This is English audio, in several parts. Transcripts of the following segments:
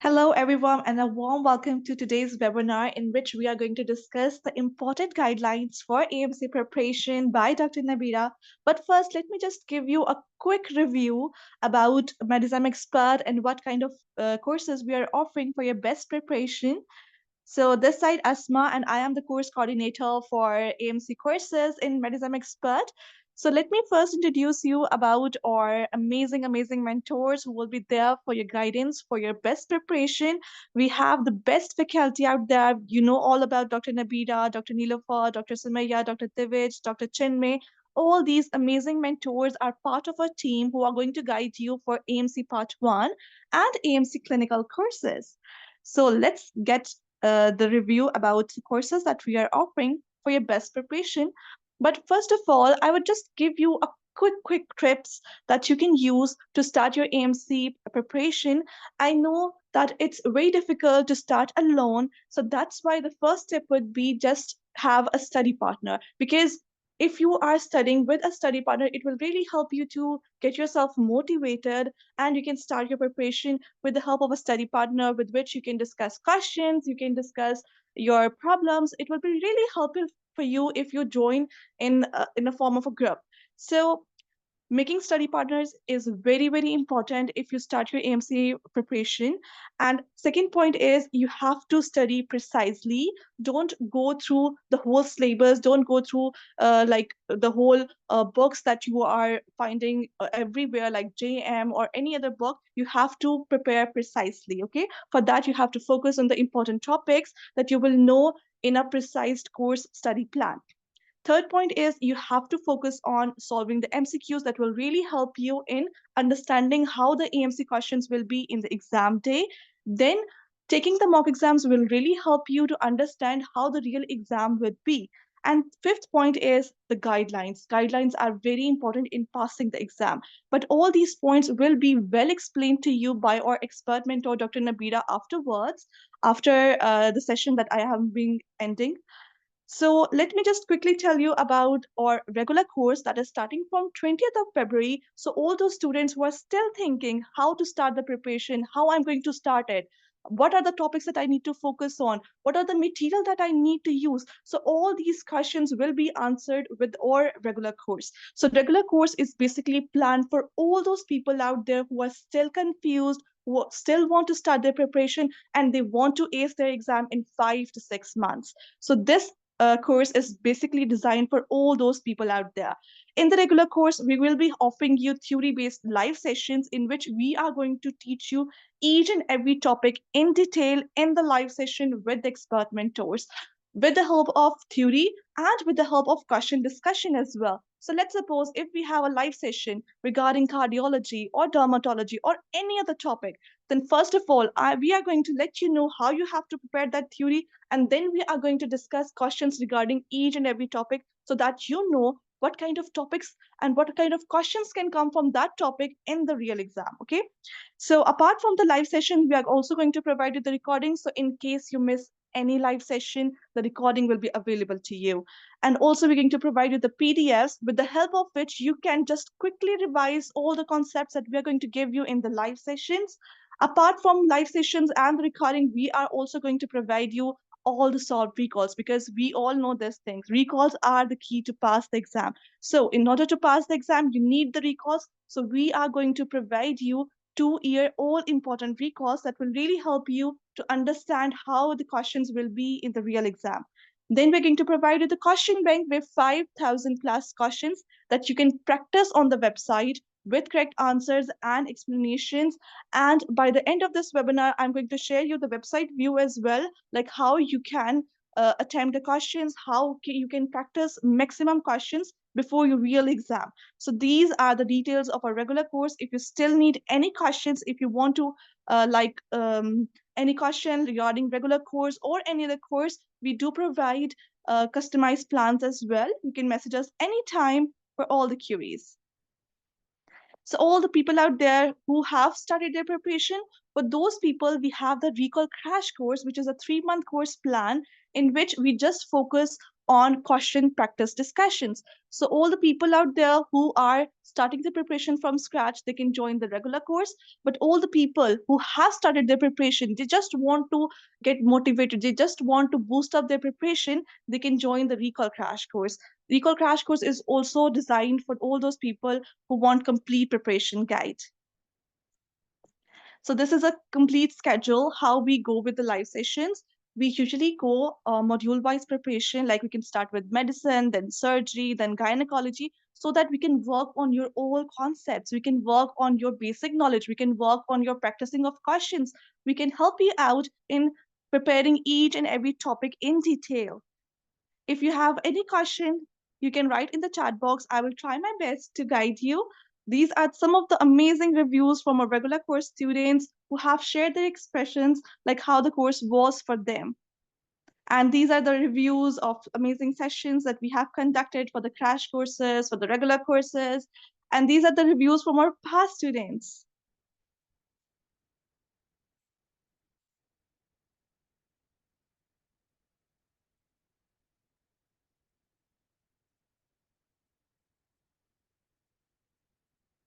Hello, everyone, and a warm welcome to today's webinar in which we are going to discuss the important guidelines for AMC preparation by Dr. Nabira. But first, let me just give you a quick review about Medicine Expert and what kind of courses we are offering for your best preparation. So this side, Asma, and I am the course coordinator for AMC courses in Medicine Expert. So let me first introduce you about our amazing mentors who will be there for your guidance, for your best preparation. We have the best faculty out there. You know all about Dr. Nabira, Dr. Nilofer, Dr. Sumaya, Dr. Divij, Dr. Chinmay. All these amazing mentors are part of our team who are going to guide you for AMC Part 1 and AMC clinical courses. So let's get the review about the courses that we are offering for your best preparation. But first of all, I would just give you a quick tips that you can use to start your AMC preparation. I know that it's very difficult to start alone, so that's why the first step would be just have a study partner, because if you are studying with a study partner, it will really help you to get yourself motivated, and you can start your preparation with the help of a study partner with which you can discuss questions, you can discuss your problems. It will be really helpful for you if you join in a form of a group. So making study partners is very important if you start your AMC preparation. And second point is you have to study precisely. Don't go through the whole syllabus, don't go through like the whole books that you are finding everywhere like JM or any other book. You have to prepare precisely. Okay, for that you have to focus on the important topics that you will know in a precise course study plan. Third point is you have to focus on solving the MCQs that will really help you in understanding how the AMC questions will be in the exam day. Then taking the mock exams will really help you to understand how the real exam would be. And fifth point is the guidelines. Guidelines are very important in passing the exam. But all these points will be well explained to you by our expert mentor, Dr. Nabira, afterwards, after the session that I have been ending. So let me just quickly tell you about our regular course that is starting from 20th of February. So all those students who are still thinking how to start the preparation, how I'm going to start it, what are the topics that I need to focus on, what are the material that I need to use. So all these questions will be answered with our regular course. So regular course is basically planned for all those people out there who are still confused, who still want to start their preparation, and they want to ace their exam in 5 to 6 months. So this course is basically designed for all those people out there. In the regular course, we will be offering you theory-based live sessions in which we are going to teach you each and every topic in detail in the live session with the expert mentors, with the help of theory and with the help of question discussion as well. So let's suppose if we have a live session regarding cardiology or dermatology or any other topic, then first of all, we are going to let you know how you have to prepare that theory, and then we are going to discuss questions regarding each and every topic so that you know what kind of topics and what kind of questions can come from that topic in the real exam. Okay. So apart from the live session, we are also going to provide you the recording. So in case you miss any live session, the recording will be available to you. And also we're going to provide you the PDFs with the help of which you can just quickly revise all the concepts that we are going to give you in the live sessions. Apart from live sessions and the recording, we are also going to provide you all the solved recalls, because we all know these things. Recalls are the key to pass the exam. So in order to pass the exam, you need the recalls. So we are going to provide you 2-year all important recalls that will really help you to understand how the questions will be in the real exam. Then we're going to provide you the question bank with 5,000 plus questions that you can practice on the website with correct answers and explanations. And by the end of this webinar, I'm going to share you the website view as well, like how you can attempt the questions, how you can practice maximum questions before your real exam. So these are the details of our regular course. If you still need any questions, if you want to any question regarding regular course or any other course, we do provide customized plans as well. You can message us anytime for all the queries. So all the people out there who have started their preparation, for those people, we have the Recall Crash course, which is a 3-month course plan in which we just focus on question practice discussions. So all the people out there who are starting the preparation from scratch, they can join the regular course. But all the people who have started their preparation, they just want to get motivated, they just want to boost up their preparation, they can join the Recall Crash course. Recall Crash course is also designed for all those people who want complete preparation guide. So this is a complete schedule how we go with the live sessions. We usually go module wise preparation, like we can start with medicine, then surgery, then gynecology, so that we can work on your all concepts. We can work on your basic knowledge. We can work on your practicing of questions. We can help you out in preparing each and every topic in detail. If you have any question, you can write in the chat box. I will try my best to guide you. These are some of the amazing reviews from our regular course students who have shared their expressions, like how the course was for them. And these are the reviews of amazing sessions that we have conducted for the crash courses, for the regular courses. And these are the reviews from our past students.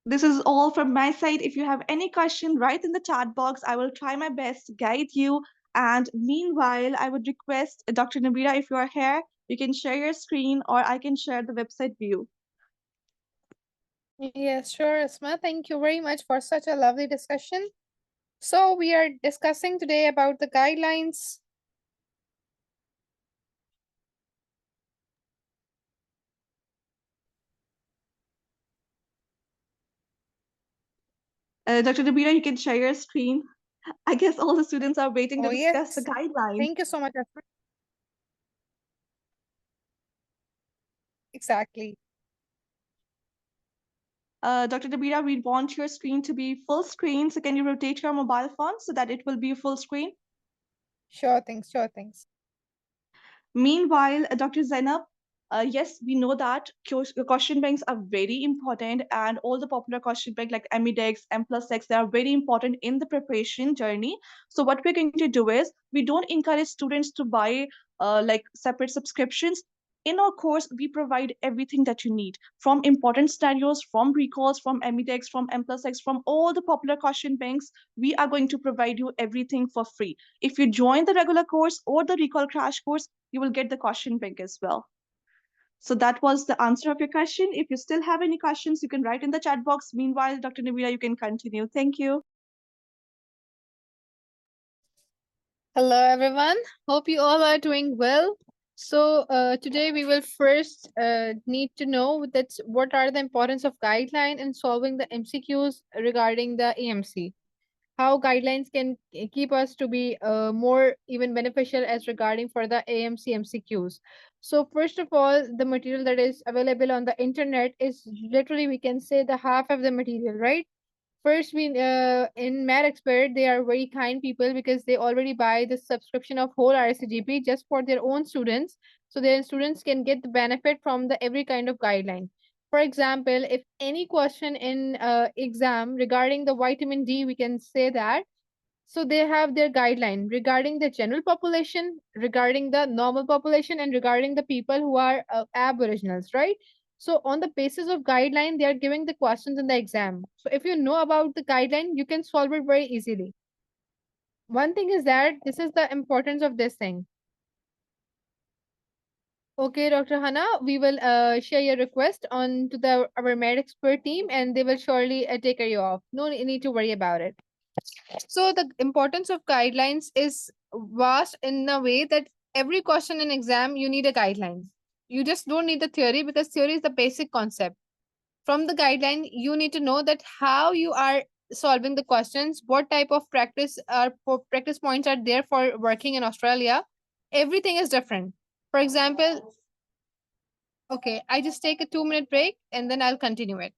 This is all from my side. If you have any question, write in the chat box. I will try my best to guide you. And meanwhile, I would request Dr. Nabira, if you are here, you can share your screen or I can share the website view. Yes, sure, Asma. Thank you very much for such a lovely discussion. So, we are discussing today about the guidelines. Dr. Nabira, you can share your screen. I guess all the students are waiting to Oh, discuss the yes. guidelines. Thank you so much, Asma. Exactly. Dr. Nabira, we want your screen to be full screen. So can you rotate your mobile phone so that it will be full screen? Sure things, sure things. Meanwhile, Dr. Zainab, yes, we know that question banks are very important, and all the popular question bank like Amidex, M plus X, they are very important in the preparation journey. So what we're going to do is we don't encourage students to buy like separate subscriptions. In our course, we provide everything that you need from important scenarios, from recalls, from Amidex, from M plus X, from all the popular question banks. We are going to provide you everything for free. If you join the regular course or the recall crash course, you will get the question bank as well. So that was the answer of your question. If you still have any questions, you can write in the chat box. Meanwhile, Dr. Nabila, you can continue. Thank you. Hello, everyone. Hope you all are doing well. So, today we will first need to know that what are the importance of guideline in solving the MCQs regarding the AMC. How guidelines can keep us to be more even beneficial as regarding for the AMC MCQs. So first of all, the material that is available on the internet is literally, we can say, the half of the material, right? First, we in Mad Expert, they are very kind people because they already buy the subscription of whole RSCGP just for their own students, so their students can get the benefit from the every kind of guideline. For example, if any question in exam regarding the vitamin D, we can say that, so they have their guideline regarding the general population, regarding the normal population, and regarding the people who are aboriginals, right? So on the basis of guideline, they are giving the questions in the exam. So if you know about the guideline, you can solve it very easily. One thing is that this is the importance of this thing. Okay, Dr. Hana, we will share your request on to the our med expert team, and they will surely take care you off. No need to worry about it. So the importance of guidelines is vast in a way that every question in exam you need a guideline. You just don't need the theory because theory is the basic concept. From the guideline, you need to know that how you are solving the questions, what type of practice points are there for working in Australia. Everything is different. For example, okay, I just take a 2 minute break and then I'll continue it.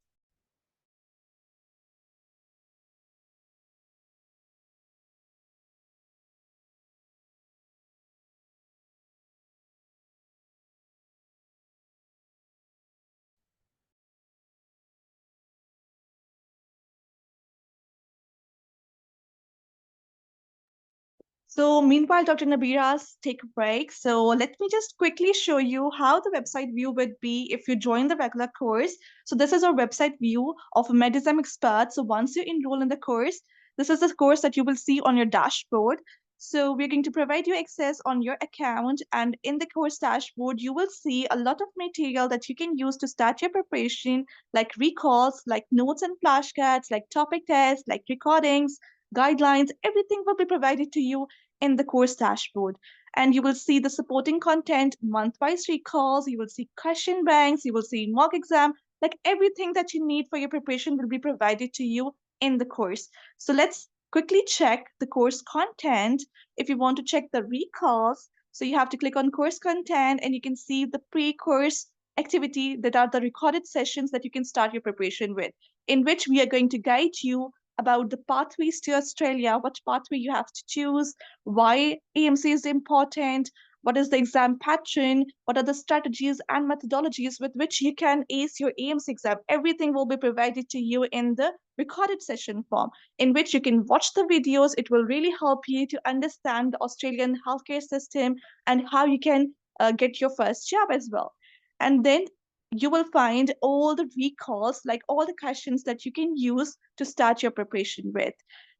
So, meanwhile, Dr. Nabira's take a break. So, let me just quickly show you how the website view would be if you join the regular course. So, this is our website view of a Medism expert. So, once you enroll in the course, this is the course that you will see on your dashboard. So, we're going to provide you access on your account, and in the course dashboard, you will see a lot of material that you can use to start your preparation, like recalls, like notes and flashcards, like topic tests, like recordings, guidelines. Everything will be provided to you in the course dashboard. And you will see the supporting content, month-wise recalls, you will see question banks, you will see mock exam, like everything that you need for your preparation will be provided to you in the course. So let's quickly check the course content. If you want to check the recalls, so you have to click on course content and you can see the pre-course activity that are the recorded sessions that you can start your preparation with, in which we are going to guide you about the pathways to Australia, what pathway you have to choose, why AMC is important, what is the exam pattern, what are the strategies and methodologies with which you can ace your AMC exam. Everything will be provided to you in the recorded session form, in which you can watch the videos. It will really help you to understand the Australian healthcare system and how you can get your first job as well. And then you will find all the recalls, like all the questions that you can use to start your preparation with.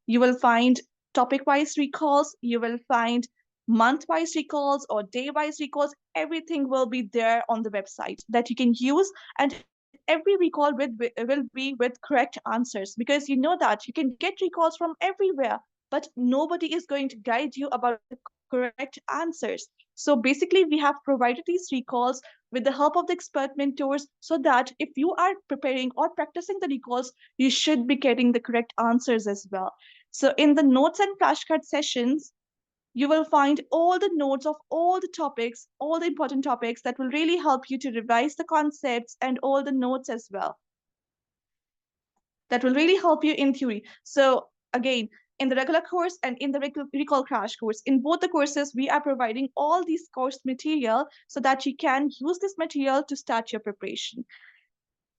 You will find topic wise recalls, you will find month wise recalls or day wise recalls. Everything will be there on the website that you can use, and every recall will be with correct answers, because you know that you can get recalls from everywhere, but nobody is going to guide you about the correct answers. So basically, we have provided these recalls with the help of the expert mentors, so that if you are preparing or practicing the recalls, you should be getting the correct answers as well. So in the notes and flashcard sessions, you will find all the notes of all the topics, all the important topics that will really help you to revise the concepts, and all the notes as well that will really help you in theory. So again, in the regular course and in the recall crash course, in both the courses, we are providing all these course material so that you can use this material to start your preparation.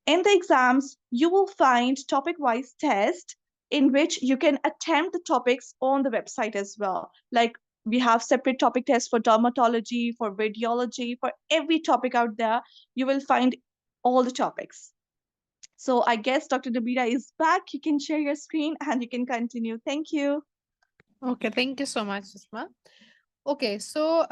In the exams, you will find topic-wise test in which you can attempt the topics on the website as well. Like, we have separate topic tests for dermatology, for radiology, for every topic out there. You will find all the topics. So I guess Dr. Nabira is back. You can share your screen and you can continue. Thank you. Okay, thank you so much, Susma. Okay, so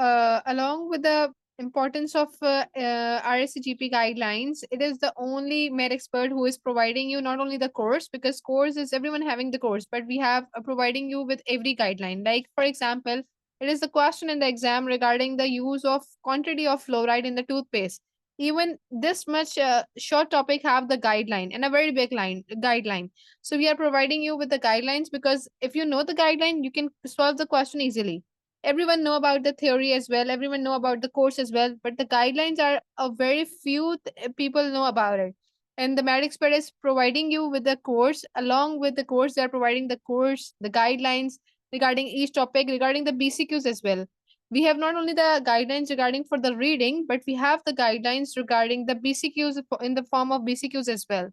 along with the importance of RSCGP guidelines, it is the only med expert who is providing you not only the course, because course is everyone having the course, but we have providing you with every guideline. Like for example, it is the question in the exam regarding the use of quantity of fluoride in the toothpaste. Even this much short topic have the guideline and a very big line guideline. So we are providing you with the guidelines, because if you know the guideline, you can solve the question easily. Everyone know about the theory as well, everyone know about the course as well, but the guidelines are a very few people know about it. And the med expert is providing you with the course. Along with the course, they are providing the course, the guidelines regarding each topic, regarding the BCQs as well. We have not only the guidelines regarding for the reading, but we have the guidelines regarding the BCQs in the form of BCQs as well.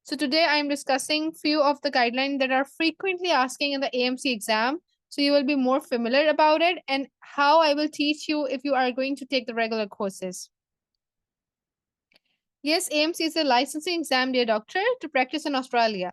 So today I am discussing few of the guidelines that are frequently asking in the AMC exam. So you will be more familiar about it and how I will teach you if you are going to take the regular courses. Yes, AMC is a licensing exam, dear doctor, to practice in Australia.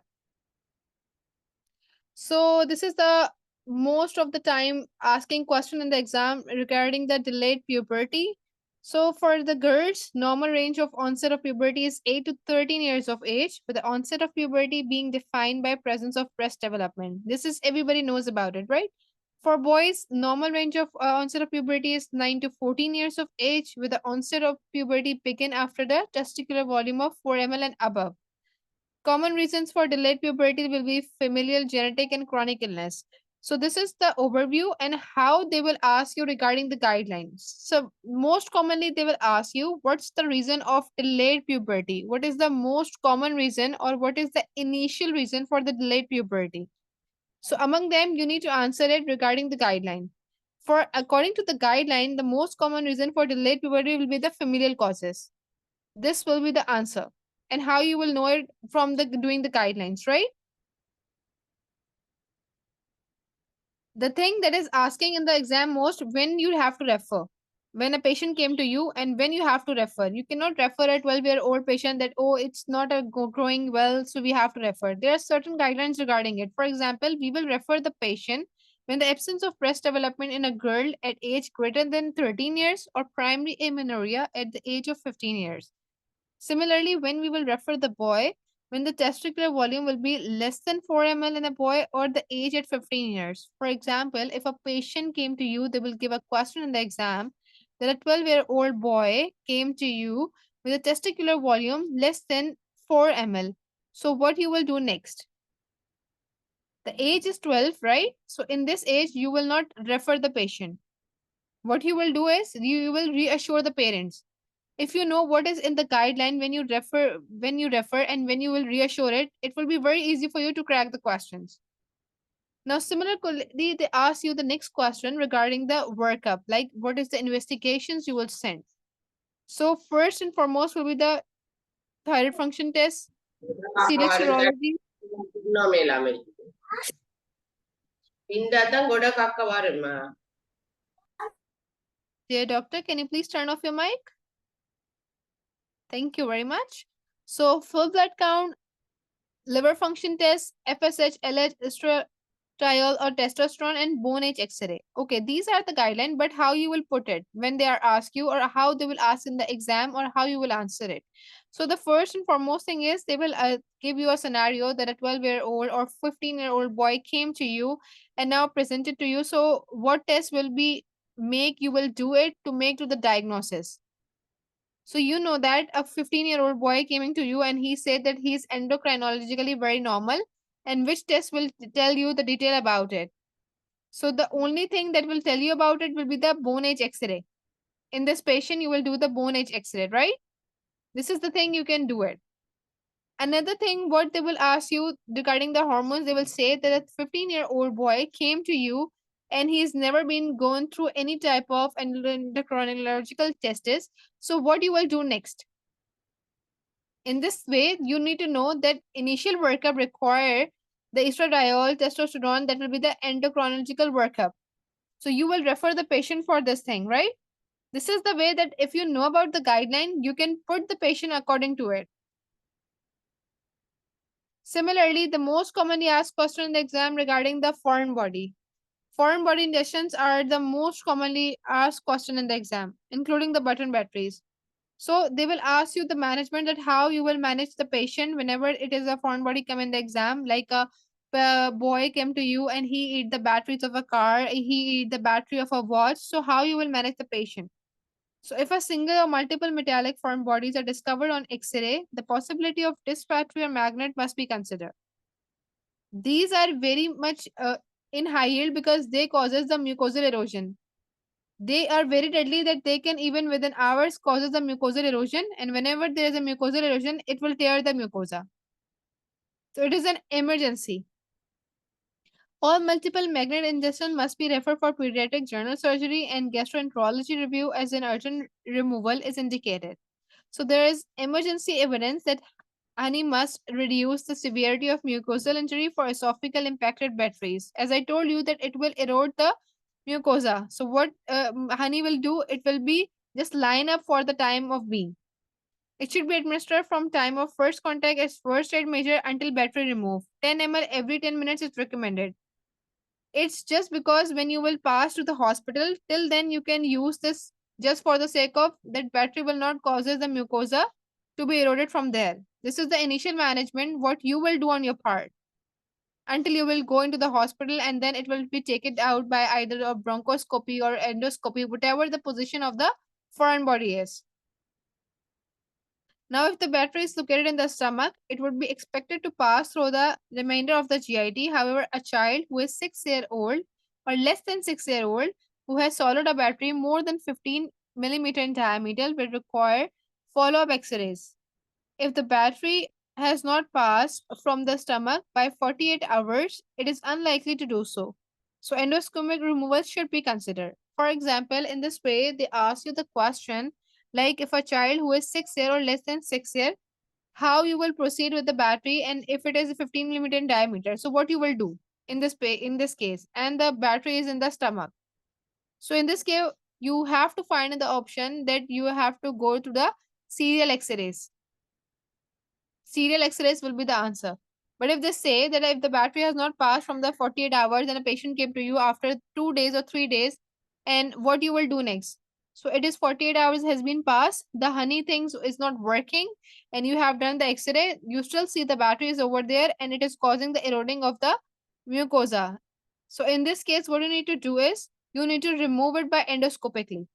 So this is the most of the time asking question in the exam regarding the delayed puberty. So for the girls, normal range of onset of puberty is 8 to 13 years of age, with the onset of puberty being defined by presence of breast development. This is everybody knows about it, right? For boys, normal range of onset of puberty is 9 to 14 years of age, with the onset of puberty begin after the testicular volume of 4 ml and above. Common reasons for delayed puberty will be familial, genetic, and chronic illness. So, this is the overview and how they will ask you regarding the guidelines. So, most commonly, they will ask you what's the reason of delayed puberty? What is the most common reason, or what is the initial reason for the delayed puberty? So, among them, you need to answer it regarding the guideline. For according to the guideline, the most common reason for delayed puberty will be the familial causes. This will be the answer. And how you will know it from the doing the guidelines, right? The thing that is asking in the exam most, when you have to refer, when a patient came to you and when you have to refer. You cannot refer a 12-year-old patient that, oh, it's not growing well, so we have to refer. There are certain guidelines regarding it. For example, we will refer the patient when the absence of breast development in a girl at age greater than 13 years or primary amenorrhea at the age of 15 years. Similarly, when we will refer the boy, when the testicular volume will be less than 4 ml in a boy or the age at 15 years. For example, if a patient came to you, they will give a question in the exam that a 12-year-old boy came to you with a testicular volume less than 4 ml. So, what you will do next? The age is 12, right? So, in this age, you will not refer the patient. What you will do is you will reassure the parents. If you know what is in the guideline, when you refer and when you will reassure it, it will be very easy for you to crack the questions. Now similarly, they ask you the next question regarding the workup, like what is the investigations you will send. So first and foremost will be the thyroid function test, serial කක්ක serology. වරෙන් මේ ළමයි. ඉන්දතන් ගොඩ කක්ක වරෙන්. Dear doctor, can you please turn off your mic? Thank you very much. So full blood count, liver function test, FSH, LH, trial or testosterone, and bone age x-ray. Okay, these are the guideline, but how you will put it when they are asked you, or how they will ask in the exam, or how you will answer it. So the first and foremost thing is they will give you a scenario that a 12-year-old or 15-year-old boy came to you and now presented to you. So what test will be make you will do it to make to the diagnosis. So you know that a 15-year-old boy came to you and he said that he is endocrinologically very normal, and which test will tell you the detail about it. So the only thing that will tell you about it will be the bone age x-ray. In this patient, you will do the bone age x-ray, right? This is the thing you can do it. Another thing, what they will ask you regarding the hormones, they will say that a 15-year-old boy came to you and he's never been going through any type of endocrinological tests. So what you will do next? In this way, you need to know that initial workup require the estradiol, testosterone, that will be the endocrinological workup. So you will refer the patient for this thing, right? This is the way that if you know about the guideline, you can put the patient according to it. Similarly, the most commonly asked question in the exam regarding the foreign body. Foreign body injections are the most commonly asked question in the exam, including the button batteries. So they will ask you the management, that how you will manage the patient whenever it is a foreign body come in the exam, like a boy came to you and he eat the batteries of a car, he eat the battery of a watch. So how you will manage the patient? So if a single or multiple metallic foreign bodies are discovered on X-ray, the possibility of disc battery or magnet must be considered. These are very much in high yield because they causes the mucosal erosion. They are very deadly that they can even within hours causes the mucosal erosion, and whenever there is a mucosal erosion, it will tear the mucosa. So it is an emergency. All multiple magnet ingestion must be referred for pediatric general surgery, and gastroenterology review as an urgent removal is indicated. So there is emergency evidence that honey must reduce the severity of mucosal injury for esophageal impacted batteries. As I told you that it will erode the mucosa. So what honey will do, it will be just line up for the time of being. It should be administered from time of first contact as first aid measure until battery removed. 10 ml every 10 minutes is recommended. It's just because when you will pass to the hospital, till then you can use this just for the sake of that battery will not causes the mucosa to be eroded from there. This is the initial management, what you will do on your part until you will go into the hospital, and then it will be taken out by either a bronchoscopy or endoscopy, whatever the position of the foreign body is. Now, if the battery is located in the stomach, it would be expected to pass through the remainder of the GIT. However, a child who is 6-year-old or less than 6-year-old who has swallowed a battery more than 15 millimeter in diameter will require follow-up X-rays. If the battery has not passed from the stomach by 48 hours, it is unlikely to do so. So endoscopic removal should be considered. For example, in this way, they ask you the question like if a child who is 6 year or less than 6 year, how you will proceed with the battery, and if it is 15 millimeter in diameter, so what you will do? in this case, and the battery is in the stomach. So in this case, you have to find the option that you have to go to the serial X-rays. Serial X-rays will be the answer. But if they say that if the battery has not passed from the 48 hours and a patient came to you after 2 days or 3 days, and what you will do next? So it is 48 hours has been passed, the honey things is not working, and you have done the X-ray, you still see the battery is over there and it is causing the eroding of the mucosa. So in this case, what you need to do is you need to remove it by endoscopically,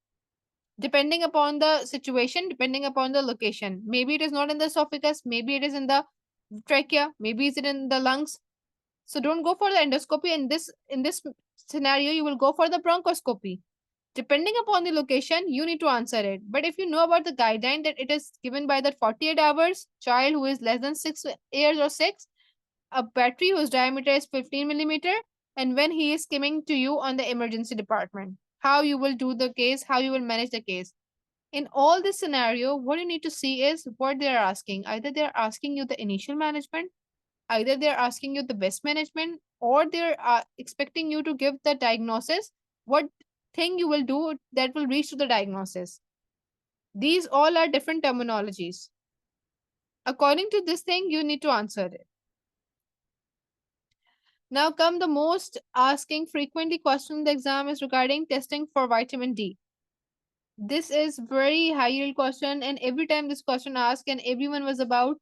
depending upon the situation, depending upon the location. Maybe it is not in the esophagus, maybe it is in the trachea, maybe is it in the lungs. So don't go for the endoscopy. In this scenario, you will go for the bronchoscopy. Depending upon the location, you need to answer it. But if you know about the guideline that it is given by that 48 hours, child who is less than 6 years or 6, a battery whose diameter is 15 millimeter, and when he is coming to you on the emergency department, how you will do the case, how you will manage the case. In all this scenario, what you need to see is what they are asking. Either they are asking you the initial management, either they are asking you the best management, or they're expecting you to give the diagnosis, what thing you will do that will reach to the diagnosis. These all are different terminologies. According to this thing, you need to answer it. Now come the most asking frequently question in the exam is regarding testing for vitamin D. This is very high yield question, and every time this question asked and everyone was about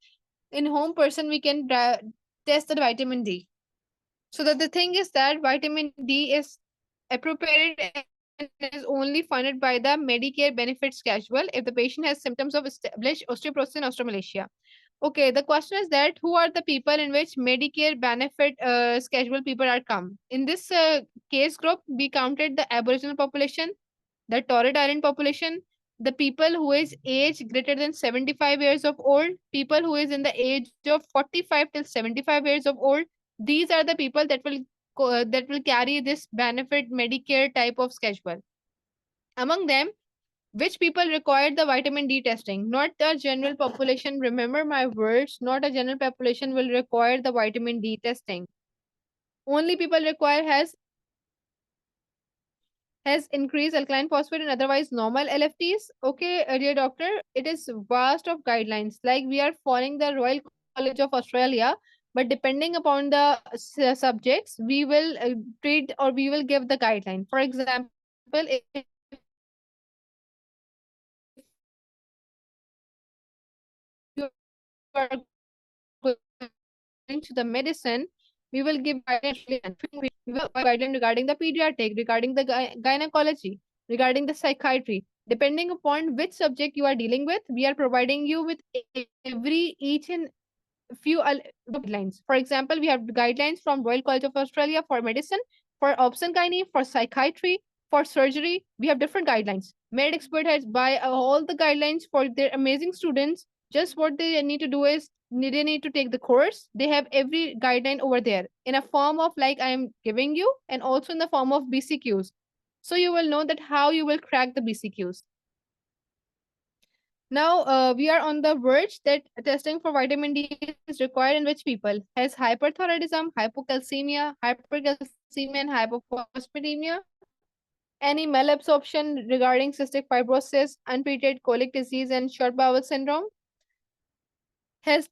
in home person we can test the vitamin D. So that the thing is that vitamin D is appropriated and is only funded by the Medicare benefit schedule if the patient has symptoms of established osteoporosis and osteomalacia. Okay, the question is that who are the people in which Medicare benefit schedule people are come? In this case group, we counted the Aboriginal population, the Torrid Island population, the people who is age greater than 75 years of old, people who is in the age of 45 till 75 years of old. These are the people that will that will carry this benefit Medicare type of schedule. Among them, which people require the vitamin D testing? Not the general population. Remember my words. Not a general population will require the vitamin D testing. Only people require has increased alkaline phosphate and otherwise normal LFTs. Okay, dear doctor, it is vast of guidelines. Like we are following the Royal College of Australia, but depending upon the subjects, we will treat or we will give the guideline. For example, if you are going to the medicine, we will give guideline regarding the pediatric. If you are going to the Australian, we will give guideline regarding the pediatric, regarding the gynecology, regarding the psychiatry, depending upon which subject you are dealing with. We are providing you with every each and few guidelines. For example, we have guidelines from Royal College of Australia for medicine, for obs and gynae, for psychiatry, for surgery. We have different guidelines. Med Expert has by all the guidelines for their amazing students. Just what they need to do is they need to take the course. They have every guideline over there in a form of like I am giving you, and also in the form of BCQs. So you will know that how you will crack the BCQs. Now, we are on the verge that testing for vitamin D is required in which people has hyperthyroidism, hypocalcemia, hypercalcemia, and hypophosphatemia, any malabsorption regarding cystic fibrosis, untreated colic disease, and short bowel syndrome, has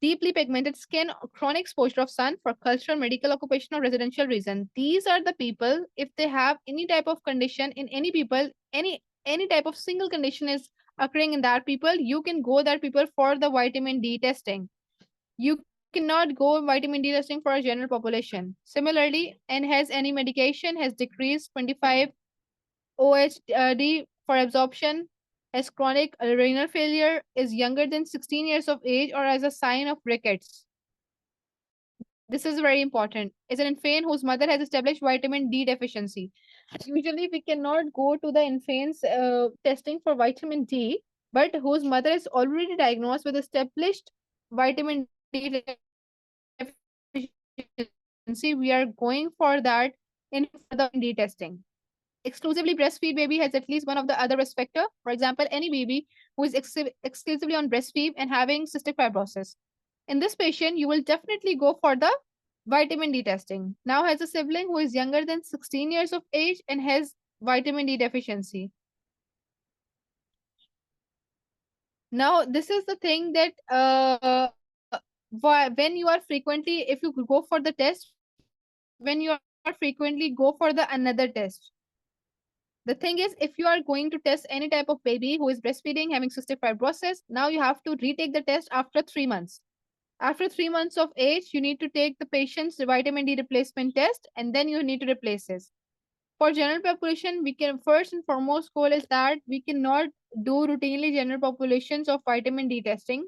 deeply pigmented skin, chronic exposure of sun for cultural, medical, occupational, residential reason. These are the people, if they have any type of condition in any people, any type of single condition is occurring in that people, you can go that people for the vitamin D testing. You cannot go vitamin D testing for a general population. Similarly, and has any medication has decreased 25 OHD for absorption, has chronic renal failure, is younger than 16 years of age, or as a sign of rickets. This is very important. Is an infant whose mother has established vitamin D deficiency. Usually, we cannot go to the infants testing for vitamin D, but whose mother is already diagnosed with established vitamin D deficiency. We are going for that in for the vitamin D testing. Exclusively breastfeed baby has at least one of the other risk factor. For example, any baby who is exclusively on breastfeed and having cystic fibrosis. In this patient, you will definitely go for the Vitamin D testing. Now has a sibling who is younger than 16 years of age and has vitamin D deficiency. Now, this is the thing that when you are frequently, if you go for the test, when you are frequently go for the another test. The thing is, if you are going to test any type of baby who is breastfeeding, having cystic fibrosis, now you have to retake the test after 3 months. After 3 months of age, you need to take the patient's vitamin D replacement test and then you need to replace it. For general population, we can first and foremost goal is that we cannot do routinely general populations of vitamin D testing.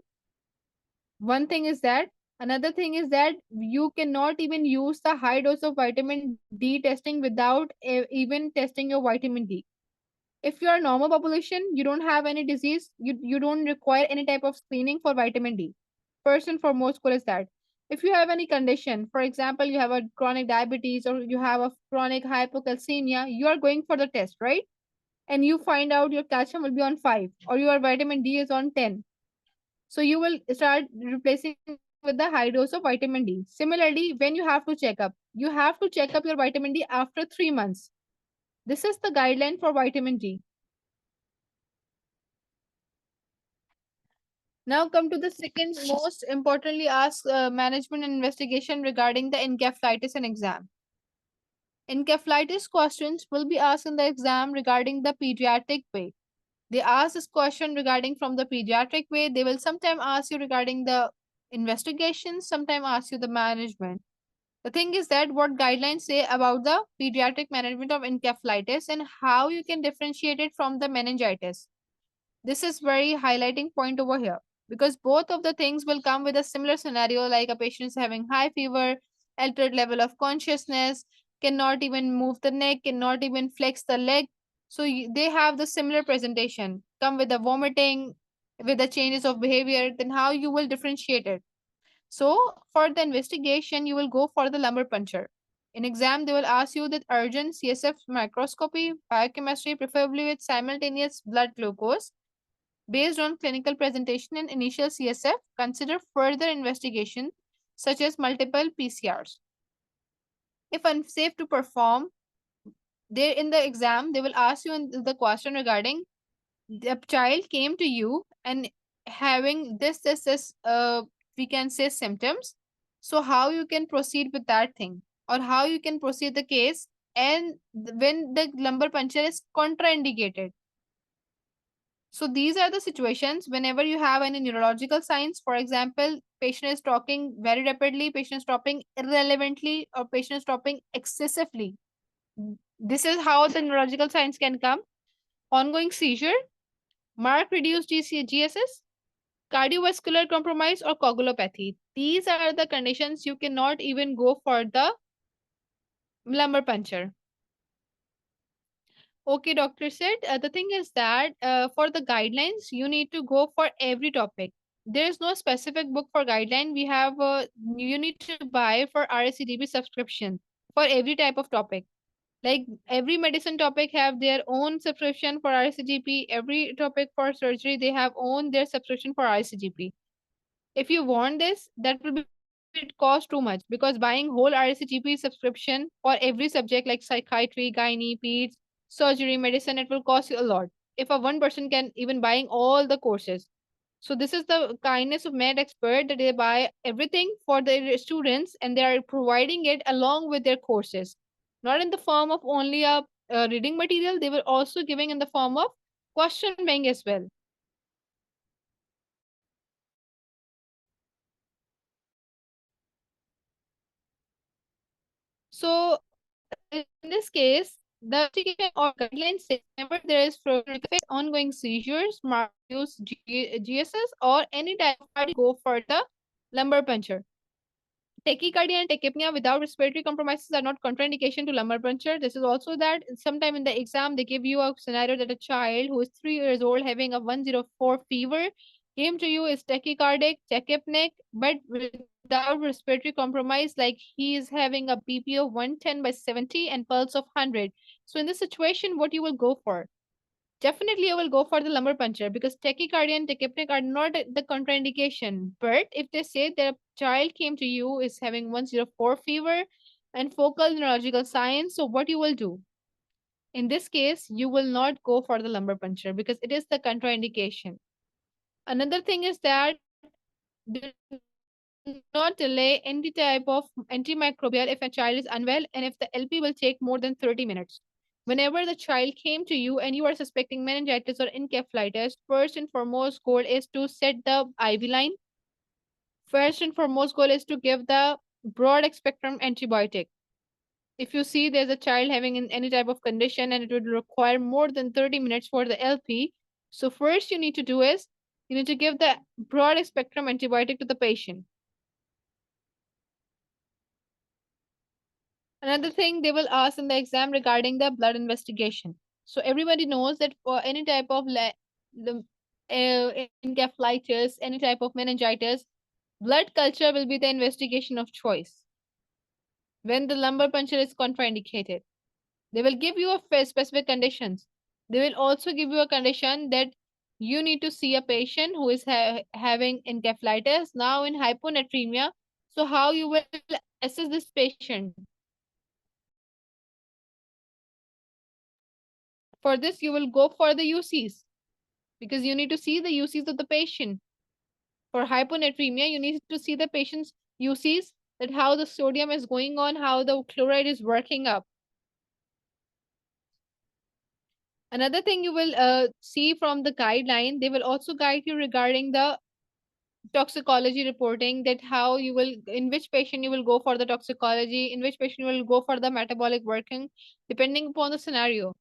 One thing is that. Another thing is that you cannot even use the high dose of vitamin D testing without even testing your vitamin D. If you are normal population, you don't have any disease, you don't require any type of screening for vitamin D. First and foremost goal is that. If you have any condition, for example, you have a chronic diabetes or you have a chronic hypocalcemia, you are going for the test, right? And you find out your calcium will be on 5 or your vitamin D is on 10. So you will start replacing with the high dose of vitamin D. Similarly, when you have to check up, you have to check up your vitamin D after 3 months. This is the guideline for vitamin D. Now come to the second most importantly asked management and investigation regarding the encephalitis in exam. Encephalitis questions will be asked in the exam regarding the pediatric way. They ask this question regarding from the pediatric way. They will sometime ask you regarding the investigation, sometime ask you the management. The thing is that what guidelines say about the pediatric management of encephalitis and how you can differentiate it from the meningitis. This is very highlighting point over here because both of the things will come with a similar scenario like a patient is having high fever, altered level of consciousness, cannot even move the neck, cannot even flex the leg. So they have the similar presentation, come with the vomiting, with the changes of behavior, then how you will differentiate it. So for the investigation, you will go for the lumbar puncture. In exam, they will ask you that urgent CSF microscopy, biochemistry, preferably with simultaneous blood glucose. Based on clinical presentation and initial CSF, consider further investigation such as multiple PCRs. If unsafe to perform, there in the exam, they will ask you in the question regarding the child came to you and having this, we can say symptoms. So how you can proceed with that thing or how you can proceed the case and when the lumbar puncture is contraindicated. So these are the situations whenever you have any neurological signs. For example, patient is talking very rapidly, patient is talking irrelevantly, or patient is talking excessively. This is how the neurological signs can come. Ongoing seizure, mark reduced GSS, cardiovascular compromise, or coagulopathy. These are the conditions you cannot even go for the lumbar puncture. Okay, doctor said. The thing is that for the guidelines, you need to go for every topic. There is no specific book for guideline. We have you need to buy for RSCGP subscription for every type of topic. Like every medicine topic have their own subscription for RSCGP. Every topic for surgery they have own their subscription for RSCGP. If you want this, that will be cost too much because buying whole RSCGP subscription for every subject like psychiatry, gynae, peds, surgery, medicine, it will cost you a lot. If a one person can even buying all the courses. So this is the kindness of med expert that they buy everything for their students and they are providing it along with their courses. Not in the form of only a reading material, they were also giving in the form of question bank as well. So in this case, the investigation or guidelines say whenever there is ongoing seizures, marked reduced GSS, or any type of cardio, go for the lumbar puncture. Tachycardia and tachypnea without respiratory compromises are not contraindication to lumbar puncture. This is also that sometime in the exam they give you a scenario that a child who is 3 years old having a 104 fever came to you is tachycardic, tachypneic, but without respiratory compromise, like he is having a BP of 110 by 70 and pulse of 100. So in this situation, what you will go for? definitely you will go for the lumbar puncture because tachycardia and tachypneic are not the contraindication. But if they say that a child came to you is having 104 fever and focal neurological signs, so what you will do? In this case, you will not go for the lumbar puncture because it is the contraindication. Another thing is that do not delay any type of antimicrobial if a child is unwell and if the LP will take more than 30 minutes. Whenever the child came to you and you are suspecting meningitis or encephalitis, first and foremost goal is to set the IV line. First and foremost goal is to give the broad spectrum antibiotic. If you see there's a child having any type of condition and it would require more than 30 minutes for the LP, so first you need to do is you need to give the broad spectrum antibiotic to the patient. Another thing they will ask in the exam regarding the blood investigation. So everybody knows that for any type of the encephalitis, any type of meningitis, blood culture will be the investigation of choice when the lumbar puncture is contraindicated. They will give you a specific conditions. They will also give you a condition that you need to see a patient who is having encephalitis now in hyponatremia. So how you will assess this patient? For this, you will go for the UCs because you need to see the UCs of the patient. For hyponatremia, you need to see the patient's UCs, that how the sodium is going on, how the chloride is working up. Another thing you will see from the guideline, they will also guide you regarding the toxicology reporting, that how you will, in which patient you will go for the toxicology, in which patient you will go for the metabolic working, depending upon the scenario.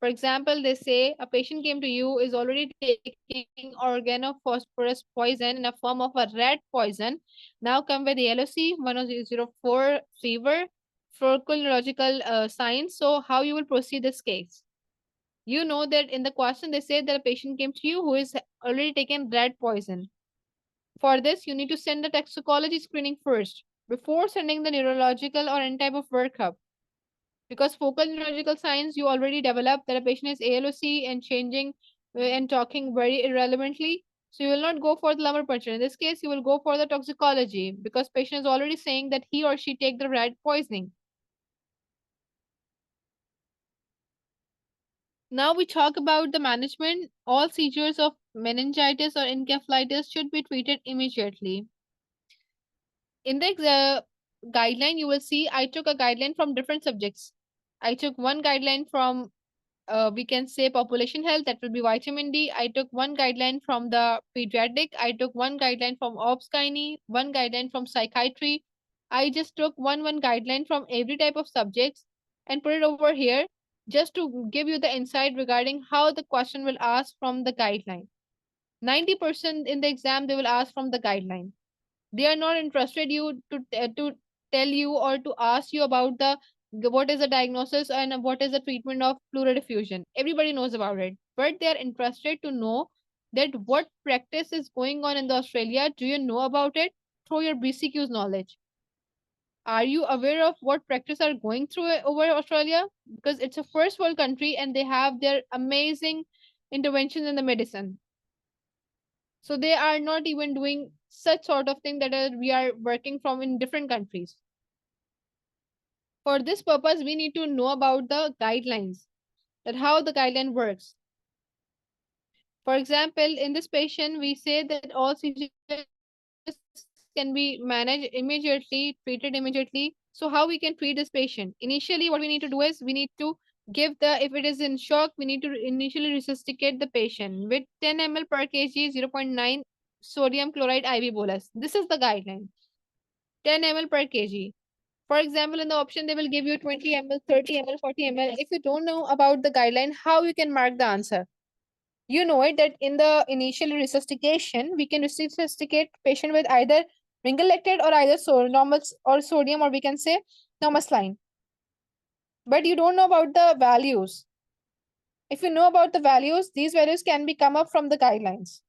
For example, they say a patient came to you is already taking organophosphorus poison in a form of a red poison. Now come with the LOC 1004 fever, focal neurological signs. So how you will proceed this case? You know that in the question they say that a patient came to you who is already taken red poison. For this, you need to send the toxicology screening first before sending the neurological or any type of workup. Because focal neurological signs you already developed that a patient is ALOC and changing and talking very irrelevantly. So you will not go for the lumbar puncture. In this case, you will go for the toxicology because patient is already saying that he or she take the rat poisoning. Now we talk about the management. All seizures of meningitis or encephalitis should be treated immediately. In the guideline, you will see I took a guideline from different subjects. I took one guideline from we can say population health, that will be vitamin D. I took one guideline from the pediatric. I took one guideline from obs gynae, one guideline from psychiatry. I just took one guideline from every type of subjects and put it over here just to give you the insight regarding how the question will ask from the guideline. 90% in the exam they will ask from the guideline. They are not interested you to tell you or to ask you about the what is the diagnosis and what is the treatment of pleural effusion. Everybody knows about it, but they are interested to know that what practice is going on in the Australia. Do you know about it through your BCQ's knowledge? Are you aware of what practice are going through over Australia? Because it's a first world country and they have their amazing interventions in the medicine. So they are not even doing such sort of thing that we are working from in different countries. For this purpose, we need to know about the guidelines, that how the guideline works. For example, in this patient, we say that all seizures can be managed immediately, treated immediately. So how we can treat this patient? Initially, what we need to do is we need to give the, if it is in shock, we need to initially resuscitate the patient with 10 ml per kg, 0.9 sodium chloride IV bolus. This is the guideline. 10 ml per kg. For example, in the option, they will give you 20 ml, 30 ml, 40 ml. If you don't know about the guideline, how you can mark the answer? You know it that in the initial resuscitation, we can resuscitate patient with either ringal or either normal or sodium, or we can say normal saline. But you don't know about the values. If you know about the values, these values can be come up from the guidelines.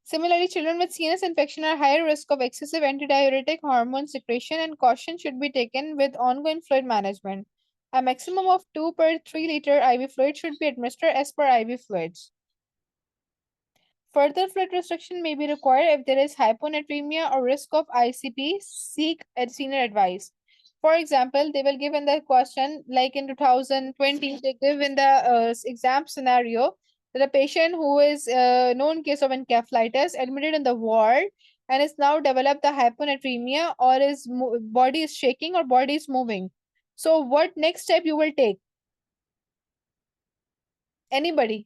Similarly, children with CNS infection are higher risk of excessive antidiuretic hormone secretion, and caution should be taken with ongoing fluid management. A maximum of 2 per 3 liter IV fluid should be administered as per IV fluids. Further fluid restriction may be required if there is hyponatremia or risk of ICP. Seek a senior advice. For example, they will give in the question, like in 2020, they give in the exam scenario that a patient who is known case of encephalitis admitted in the ward and is now developed the hyponatremia or his body is shaking or body is moving. So what next step you will take? Anybody?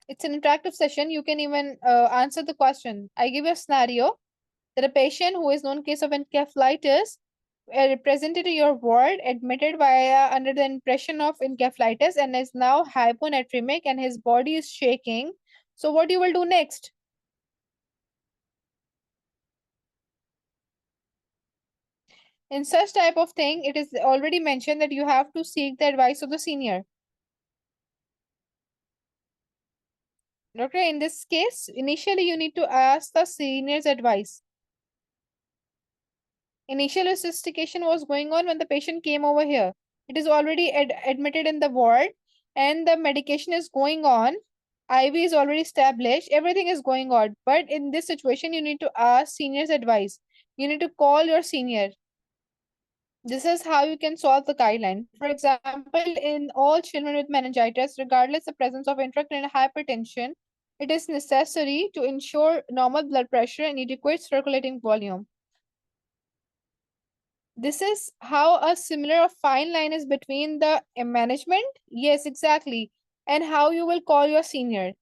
It's an interactive session. You can even answer the question. I give you a scenario that a patient who is known case of encephalitis presented to your ward, admitted via under the impression of encephalitis and is now hyponatremic and his body is shaking. So what you will do next? In such type of thing, it is already mentioned that you have to seek the advice of the senior. Doctor, in this case, initially you need to ask the senior's advice. Initial resuscitation was going on when the patient came over here. It is already admitted in the ward and the medication is going on. IV is already established. Everything is going on. But in this situation, you need to ask senior's advice. You need to call your senior. This is how you can solve the guideline. For example, in all children with meningitis, regardless the presence of intracranial hypertension, it is necessary to ensure normal blood pressure and adequate circulating volume. This is how a similar fine line is between the management, yes, exactly, and how you will call your senior.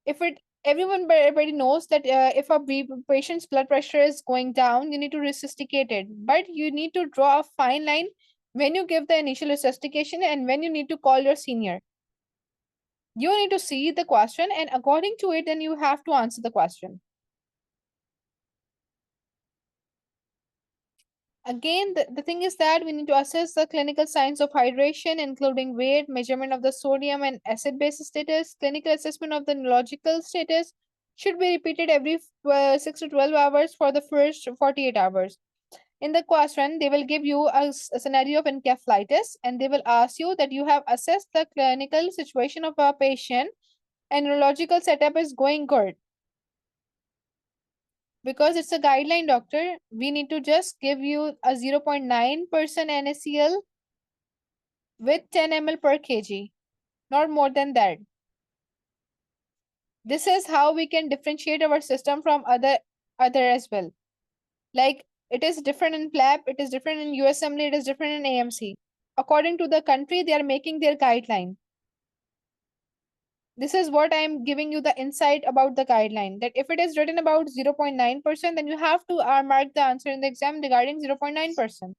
If it everybody knows that if a patient's blood pressure is going down, you need to resuscitate it, but you need to draw a fine line when you give the initial resuscitation and when you need to call your senior. You need to see the question, and according to it, then you have to answer the question. Again, the thing is that we need to assess the clinical signs of hydration, including weight, measurement of the sodium and acid base status. Clinical assessment of the neurological status should be repeated every 6 to 12 hours for the first 48 hours. In the question, they will give you a scenario of encephalitis and they will ask you that you have assessed the clinical situation of a patient and neurological setup is going good. Because it's a guideline, doctor, we need to just give you a 0.9% NaCl with 10 ml per kg, not more than that. This is how we can differentiate our system from other as well. Like it is different in PLAB, it is different in USMLE, it is different in AMC. According to the country, they are making their guideline. This is what I am giving you the insight about the guideline, that if it is written about 0.9%, then you have to mark the answer in the exam regarding 0.9%.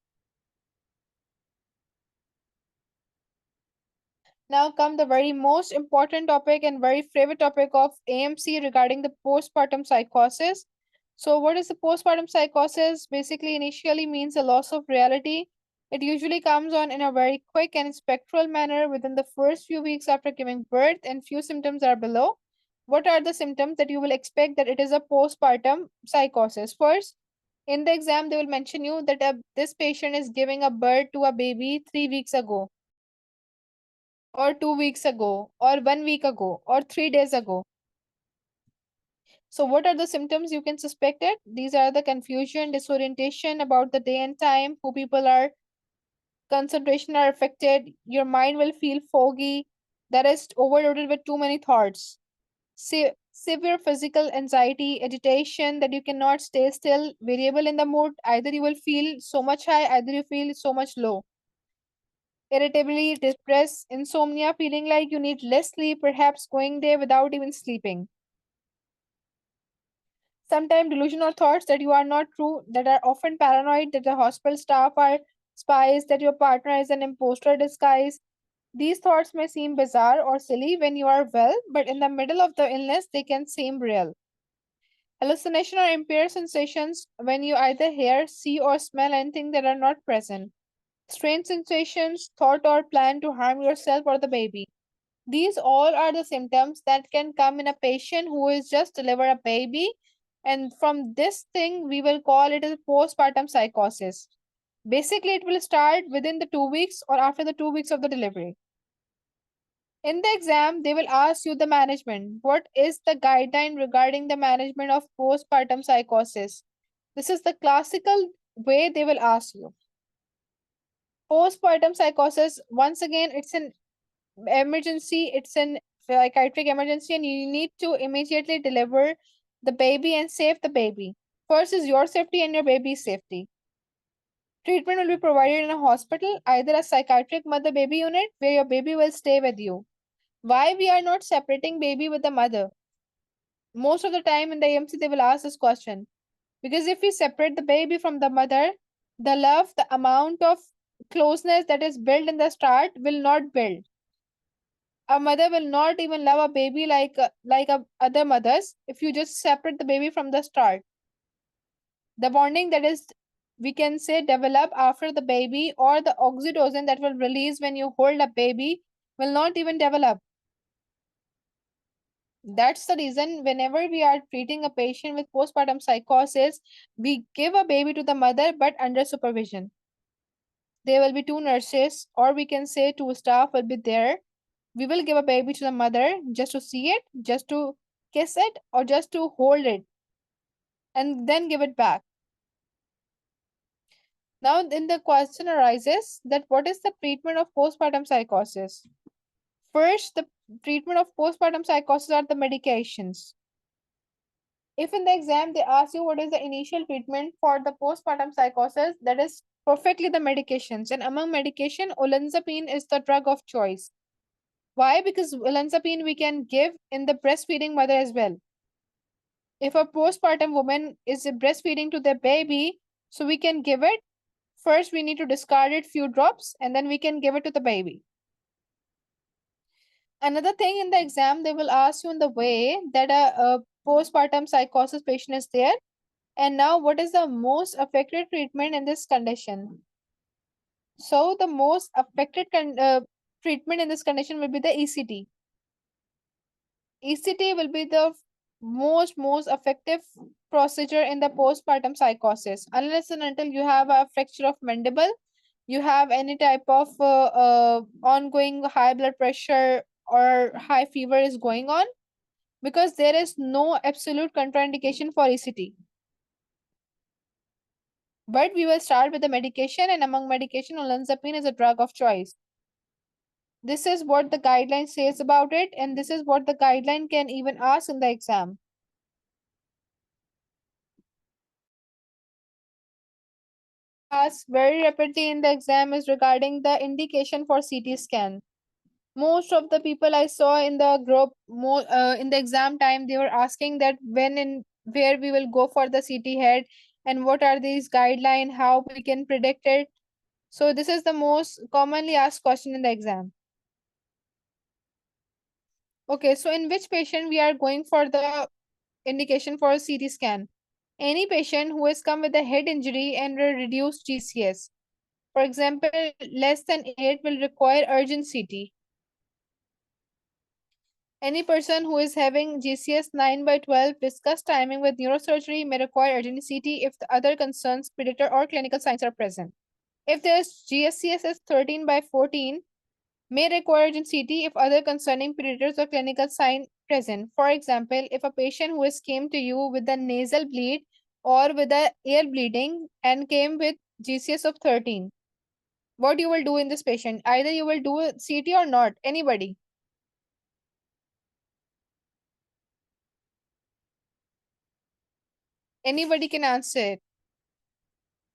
Now come the very most important topic and very favorite topic of AMC regarding the postpartum psychosis. So what is the postpartum psychosis? Basically, initially means a loss of reality. It usually comes on in a very quick and spectral manner within the first few weeks after giving birth, and few symptoms are below. What are the symptoms that you will expect that it is a postpartum psychosis? First, in the exam, they will mention you that this patient is giving a birth to a baby 3 weeks ago, or 2 weeks ago, or 1 week ago, or 3 days ago. So what are the symptoms you can suspect it? These are the confusion, disorientation about the day and time, who people are, concentration are affected, your mind will feel foggy, that is overloaded with too many thoughts. Severe physical anxiety, agitation, that you cannot stay still, variable in the mood, either you will feel so much high, either you feel so much low. Irritability, depressed, insomnia, feeling like you need less sleep, perhaps going day without even sleeping. Sometimes delusional thoughts that you are not true, that are often paranoid, that the hospital staff are spies, that your partner is an imposter disguise. These thoughts may seem bizarre or silly when you are well, but in the middle of the illness, they can seem real. Hallucination or impaired sensations when you either hear, see, or smell anything that are not present. Strange sensations, thought or plan to harm yourself or the baby. These all are the symptoms that can come in a patient who is just deliver a baby. And from this thing, we will call it a postpartum psychosis. Basically, it will start within the 2 weeks or after the 2 weeks of the delivery. In the exam, they will ask you the management. What is the guideline regarding the management of postpartum psychosis? This is the classical way they will ask you. Postpartum psychosis, once again, it's an emergency, it's an psychiatric emergency, and you need to immediately deliver the baby and save the baby. First is your safety and your baby's safety. Treatment will be provided in a hospital, either a psychiatric mother baby unit where your baby will stay with you. Why we are not separating baby with the mother? Most of the time in the AMC, they will ask this question. Because if we separate the baby from the mother, the love, the amount of closeness that is built in the start will not build. A mother will not even love a baby like other mothers if you just separate the baby from the start. The bonding that is, we can say, develop after the baby, or the oxytocin that will release when you hold a baby, will not even develop. That's the reason whenever we are treating a patient with postpartum psychosis, we give a baby to the mother but under supervision. There will be two nurses, or we can say two staff will be there. We will give a baby to the mother just to see it, just to kiss it, or just to hold it, and then give it back. Now, then the question arises that what is the treatment of postpartum psychosis? First, the treatment of postpartum psychosis are the medications. If in the exam they ask you what is the initial treatment for the postpartum psychosis, that is perfectly the medications. And among medication, olanzapine is the drug of choice. Why? Because olanzapine we can give in the breastfeeding mother as well. If a postpartum woman is breastfeeding to their baby, so we can give it. First, we need to discard it few drops, and then we can give it to the baby. Another thing in the exam, they will ask you in the way that a postpartum psychosis patient is there. And now, what is the most effective treatment in this condition? So, the most affected treatment in this condition will be the ECT. ECT will be the most effective procedure in the postpartum psychosis. Unless and until you have a fracture of mandible, you have any type of ongoing high blood pressure or high fever is going on, because there is no absolute contraindication for ECT. But we will start with the medication, and among medication, olanzapine is a drug of choice. This is what the guideline says about it, and this is what the guideline can even ask in the exam. Asked very rapidly in the exam is regarding the indication for CT scan. Most of the people I saw in the group, in the exam time, they were asking that when and where we will go for the CT head, and what are these guidelines, how we can predict it. So this is the most commonly asked question in the exam. Okay, so in which patient we are going for the indication for a CT scan? Any patient who has come with a head injury and a reduced GCS. For example, less than 8 will require urgent CT. Any person who is having GCS 9/12 discuss timing with neurosurgery may require urgent CT if the other concerns, predictor, or clinical signs are present. If there is GSCS is 13/14, may require urgent CT if other concerning predators or clinical sign present. For example, if a patient who has came to you with a nasal bleed or with a ear bleeding and came with GCS of 13, what you will do in this patient? Either you will do a CT or not. Anybody? Anybody can answer it.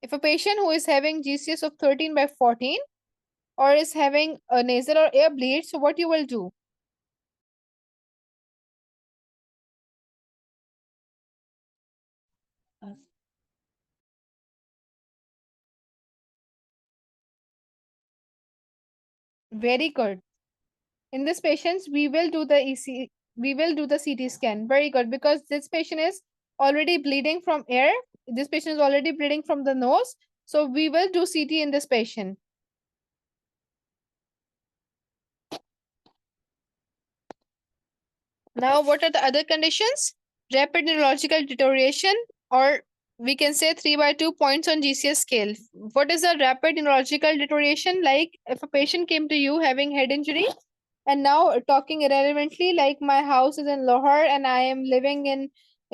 If a patient who is having GCS of 13/14 or is having a nasal or ear bleed, so what you will do? Very good. In this patients, we will do the CT scan. Very good, because this patient is already bleeding from ear. This patient is already bleeding from the nose. So we will do CT in this patient. Now, what are the other conditions? Rapid neurological deterioration or we can say 3 by 2 points on GCS scale. What is a rapid neurological deterioration? Like if a patient came to you having head injury and now talking irrelevantly, like my house is in Lahore and I am living in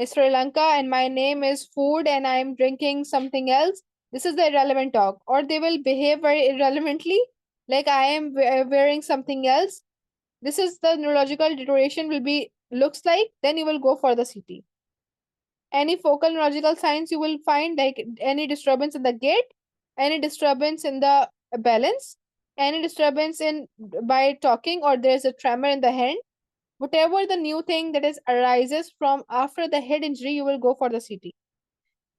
Sri Lanka and my name is food and I am drinking something else. This is the irrelevant talk. Or they will behave very irrelevantly, like I am wearing something else. This is the neurological deterioration will be looks like. Then you will go for the CT. Any focal neurological signs you will find, like any disturbance in the gait, any disturbance in the balance, any disturbance in by talking, or there's a tremor in the hand. Whatever the new thing that is arises from after the head injury, you will go for the CT.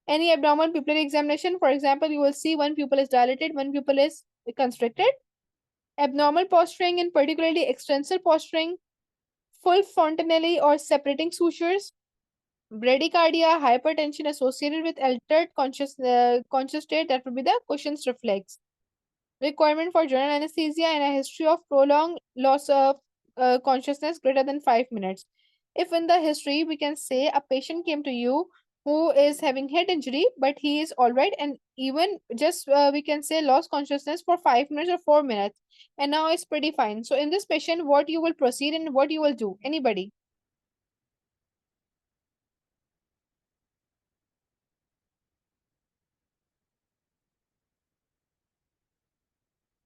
Any abdominal pupillary examination, for example, you will see one pupil is dilated, one pupil is constricted. Abnormal posturing, and particularly extensor posturing, full fontanelle or separating sutures, bradycardia, hypertension associated with altered conscious state, that would be the Cushing's reflex. Requirement for general anesthesia and a history of prolonged loss of consciousness greater than 5 minutes. If in the history we can say a patient came to you who is having head injury, but he is all right, and even just we can say lost consciousness for 5 minutes or 4 minutes, and now it's pretty fine. So in this patient, what you will proceed and what you will do? Anybody?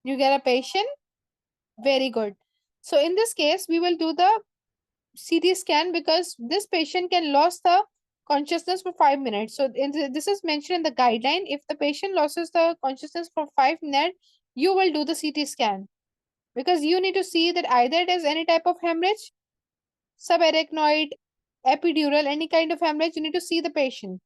You get a patient. Very good. So in this case, we will do the CT scan because this patient can lose the consciousness for 5 minutes. So this is mentioned in the guideline. If the patient loses the consciousness for 5 minutes, you will do the CT scan because you need to see that either it is any type of hemorrhage, subarachnoid, epidural, any kind of hemorrhage, you need to see the patient,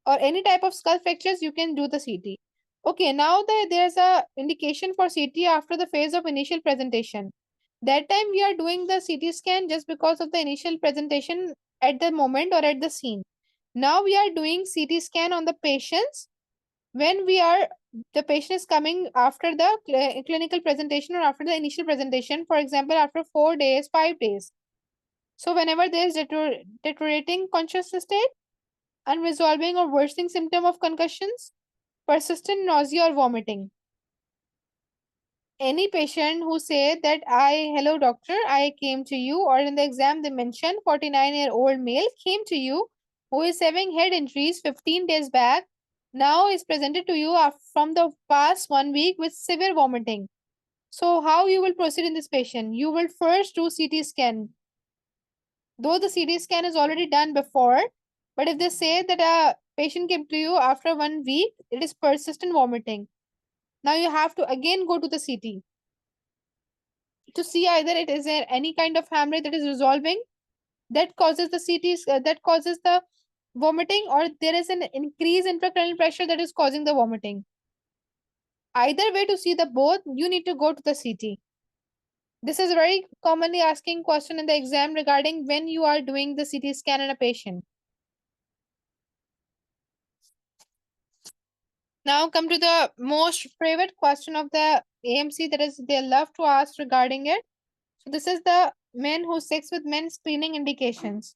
or any type of skull fractures, you can do the CT. Okay, now there's a indication for CT after the phase of initial presentation. That time we are doing the CT scan just because of the initial presentation at the moment or at the scene. Now we are doing CT scan on the patients when the patient is coming after the clinical presentation or after the initial presentation, for example, after 4 days, 5 days. So whenever there is deteriorating consciousness state, unresolving or worsening symptom of concussions, persistent nausea or vomiting. Any patient who say that hello doctor, I came to you, or in the exam they mentioned 49-year-old male came to you who is having head injuries 15 days back, now is presented to you from the past 1 week with severe vomiting. So how you will proceed in this patient? You will first do CT scan. Though the CT scan is already done before, but if they say that a patient came to you after 1 week, it is persistent vomiting. Now you have to again go to the CT to see either it is there any kind of hemorrhage that is resolving that causes the that causes the vomiting, or there is an increase intracranial pressure that is causing the vomiting. Either way, to see the both, you need to go to the CT. This is a very commonly asking question in the exam regarding when you are doing the CT scan in a patient. Now come to the most favorite question of the AMC, that is they love to ask regarding it. So this is the men who sex with men screening indications.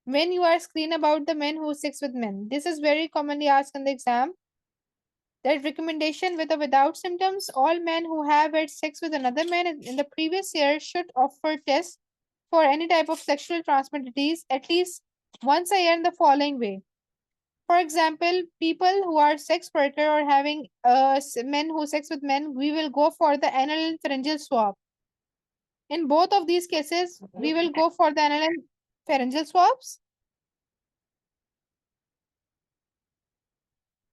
When you are screen about the men who sex with men, this is very commonly asked in the exam. That recommendation with or without symptoms, all men who have had sex with another man in the previous year should offer tests for any type of sexual transmitted disease at least once a year in the following way. For example, people who are sex worker or having men who sex with men, we will go for the anal and pharyngeal swab. In both of these cases, we will go for the anal and pharyngeal swabs.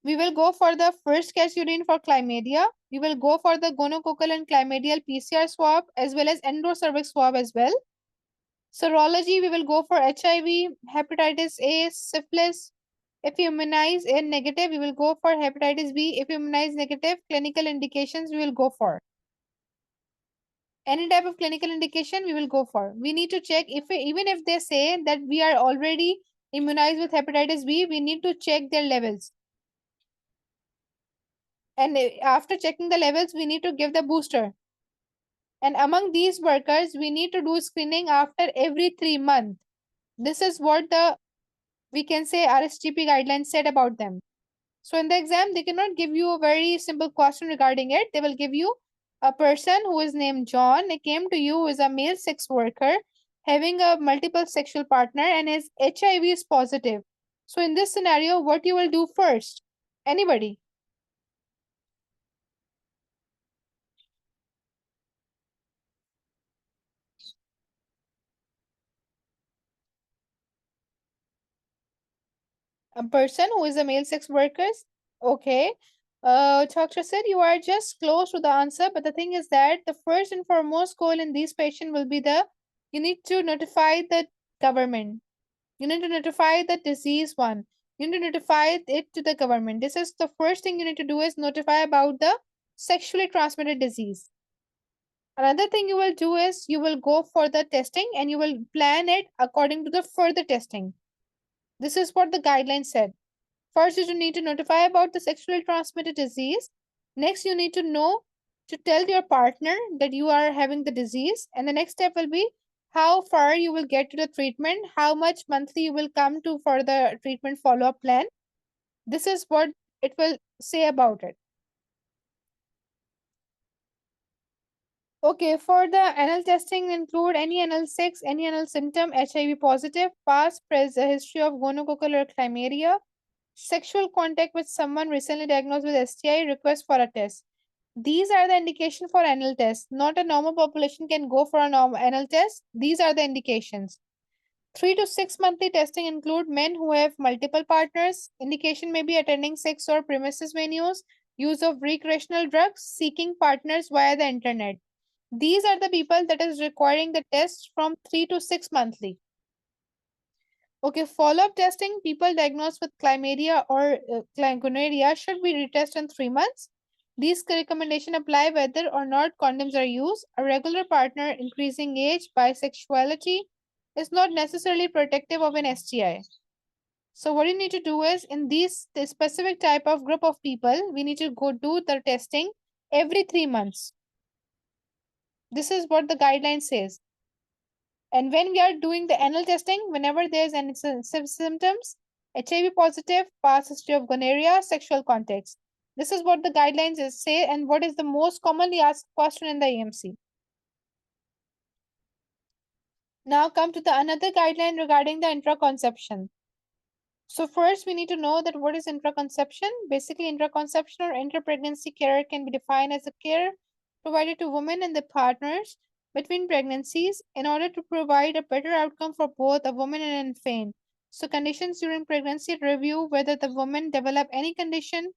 We will go for the first case urine for chlamydia. We will go for the gonococcal and chlamydial PCR swab as well as endocervix swab as well. Serology, we will go for HIV, hepatitis A, syphilis. If you immunize A negative, we will go for hepatitis B. If you immunize negative, clinical indications we will go for. Any type of clinical indication we will go for. We need to check even if they say that we are already immunized with hepatitis B, we need to check their levels. And after checking the levels, we need to give the booster. And among these workers, we need to do screening after every 3 months. This is what the we can say RSGP guidelines said about them. So in the exam, they cannot give you a very simple question regarding it. They will give you a person who is named John. He came to you as a male sex worker having a multiple sexual partner and his HIV is positive. So in this scenario, what you will do first? Anybody? A person who is a male sex worker? Okay. Doctor said you are just close to the answer, but the thing is that the first and foremost goal in these patients will be you need to notify the government. You need to notify the disease one. You need to notify it to the government. This is the first thing you need to do is notify about the sexually transmitted disease. Another thing you will do is you will go for the testing and you will plan it according to the further testing. This is what the guidelines said. First, you need to notify about the sexually transmitted disease. Next, you need to know to tell your partner that you are having the disease. And the next step will be how far you will get to the treatment, how much monthly you will come to for the treatment follow up plan. This is what it will say about it. Okay, for the anal testing, include any anal sex, any anal symptom, HIV positive, past, present history of gonococcal or chlamydia, sexual contact with someone recently diagnosed with STI, request for a test. These are the indication for anal test. Not a normal population can go for a normal anal test. These are the indications. 3 to 6 monthly testing include men who have multiple partners. Indication may be attending sex or premises venues, use of recreational drugs, seeking partners via the internet. These are the people that is requiring the test from 3 to 6 monthly. Okay, follow-up testing, people diagnosed with chlamydia or gonorrhea should be retested in 3 months. These recommendations apply whether or not condoms are used. A regular partner, increasing age, bisexuality is not necessarily protective of an STI. So what you need to do is in this specific type of group of people, we need to go do the testing every 3 months. This is what the guideline says. And when we are doing the anal testing, whenever there's any symptoms, HIV positive, past history of gonorrhea, sexual contacts. This is what the guidelines say and what is the most commonly asked question in the AMC. Now come to the another guideline regarding the intraconception. So first we need to know that what is intraconception. Basically, intraconception or interpregnancy care can be defined as a care provided to women and their partners between pregnancies in order to provide a better outcome for both a woman and an infant. So conditions during pregnancy review whether the woman develop any condition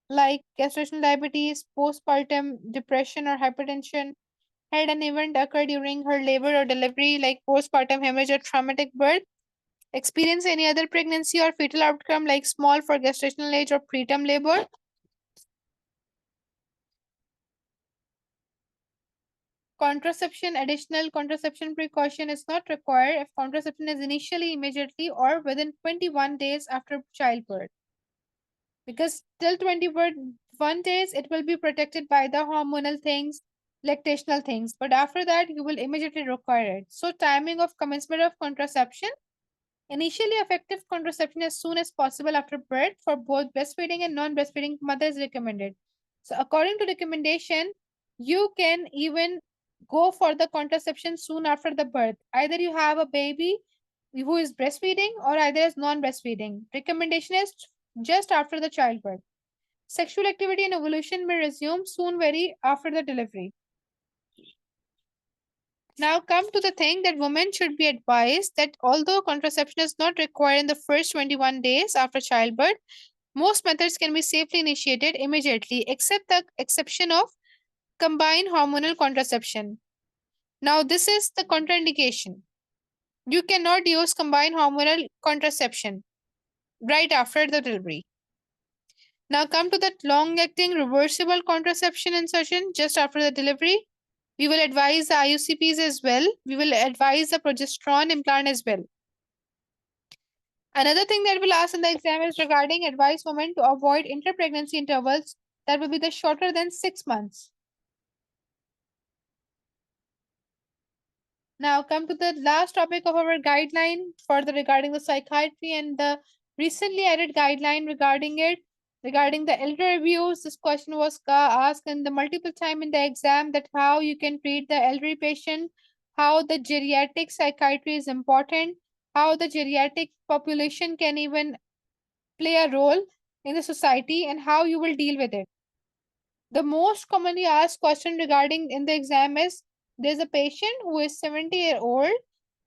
like gestational diabetes, postpartum depression or hypertension, had an event occur during her labor or delivery like postpartum hemorrhage or traumatic birth, experience any other pregnancy or fetal outcome like small for gestational age or preterm labor. Contraception, additional contraception precaution is not required if contraception is initially, immediately, or within 21 days after childbirth. Because till 21 days, it will be protected by the hormonal things, lactational things. But after that, you will immediately require it. So timing of commencement of contraception. Initially effective contraception as soon as possible after birth for both breastfeeding and non-breastfeeding mothers recommended. So according to recommendation, you can even go for the contraception soon after the birth. Either you have a baby who is breastfeeding or either is non-breastfeeding. Recommendation is just after the childbirth. Sexual activity and ovulation may resume soon very after the delivery. Now come to the thing that women should be advised that although contraception is not required in the first 21 days after childbirth, most methods can be safely initiated immediately except the exception of combined hormonal contraception. Now this is the contraindication. You cannot use combined hormonal contraception right after the delivery. Now come to the long-acting reversible contraception insertion just after the delivery. We will advise the IUCPs as well. We will advise the progesterone implant as well. Another thing that will ask in the exam is regarding advice women to avoid interpregnancy intervals that will be the shorter than 6 months. Now come to the last topic of our guideline further regarding the psychiatry and the recently added guideline regarding it. Regarding the elder abuse, this question was asked in the multiple time in the exam that how you can treat the elderly patient, how the geriatric psychiatry is important, how the geriatric population can even play a role in the society, and how you will deal with it. The most commonly asked question regarding in the exam is there's a patient who is 70-year-old